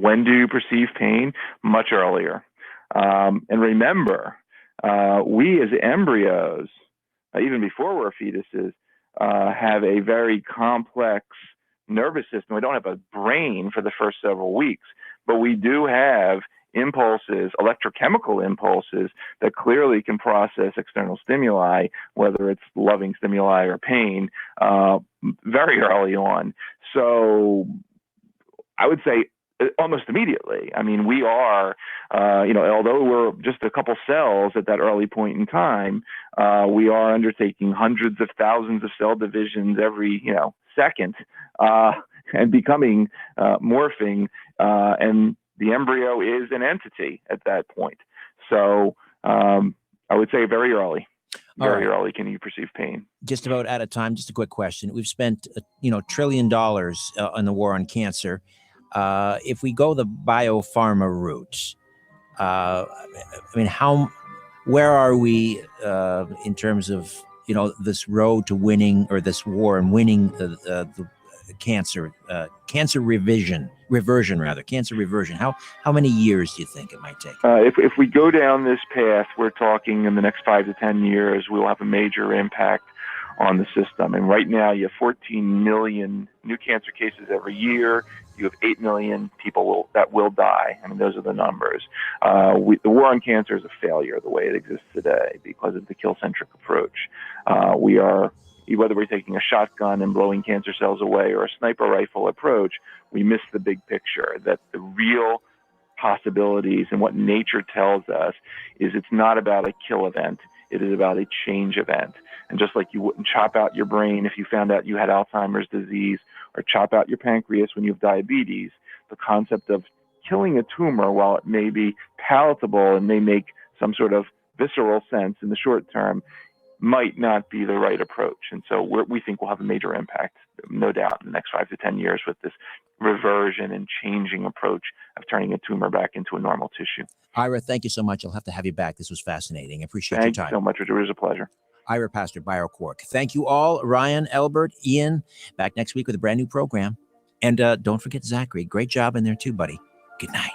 When do you perceive pain? Much earlier. And remember, we as embryos, even before we're fetuses, have a very complex nervous system. We don't have a brain for the first several weeks, but we do have impulses, electrochemical impulses, that clearly can process external stimuli, whether it's loving stimuli or pain, very early on. So I would say almost immediately. I mean, we are, although we're just a couple cells at that early point in time, we are undertaking hundreds of thousands of cell divisions every, second, and becoming, morphing, and the embryo is an entity at that point. So I would say very early. Very early can you perceive pain. Just about out of time. Just a quick question. We've spent, $1 trillion on the war on cancer. If we go the biopharma route, where are we in terms of, this road to winning, or this war and winning the cancer reversion? How many years do you think it might take? If we go down this path, we're talking in the next 5 to 10 years, we'll have a major impact on the system. And right now, you have 14 million new cancer cases every year. You have 8 million people that will die. I mean, those are the numbers. The war on cancer is a failure the way it exists today because of the kill-centric approach. We are, whether we're taking a shotgun and blowing cancer cells away or a sniper rifle approach, we miss the big picture, that the real possibilities and what nature tells us is it's not about a kill event. It is about a change event. And just like you wouldn't chop out your brain if you found out you had Alzheimer's disease, or chop out your pancreas when you have diabetes, the concept of killing a tumor, while it may be palatable and may make some sort of visceral sense in the short term, might not be the right approach. And so we think we'll have a major impact, no doubt, in the next 5 to 10 years with this reversion and changing approach of turning a tumor back into a normal tissue. Ira, thank you so much. I'll have to have you back. This was fascinating. I appreciate your time. Thank you so much, Richard. It was a pleasure. Ira Pastor, BioQuark. Thank you all. Ryan, Albert, Ian, back next week with a brand new program. And don't forget Zachary. Great job in there too, buddy. Good night.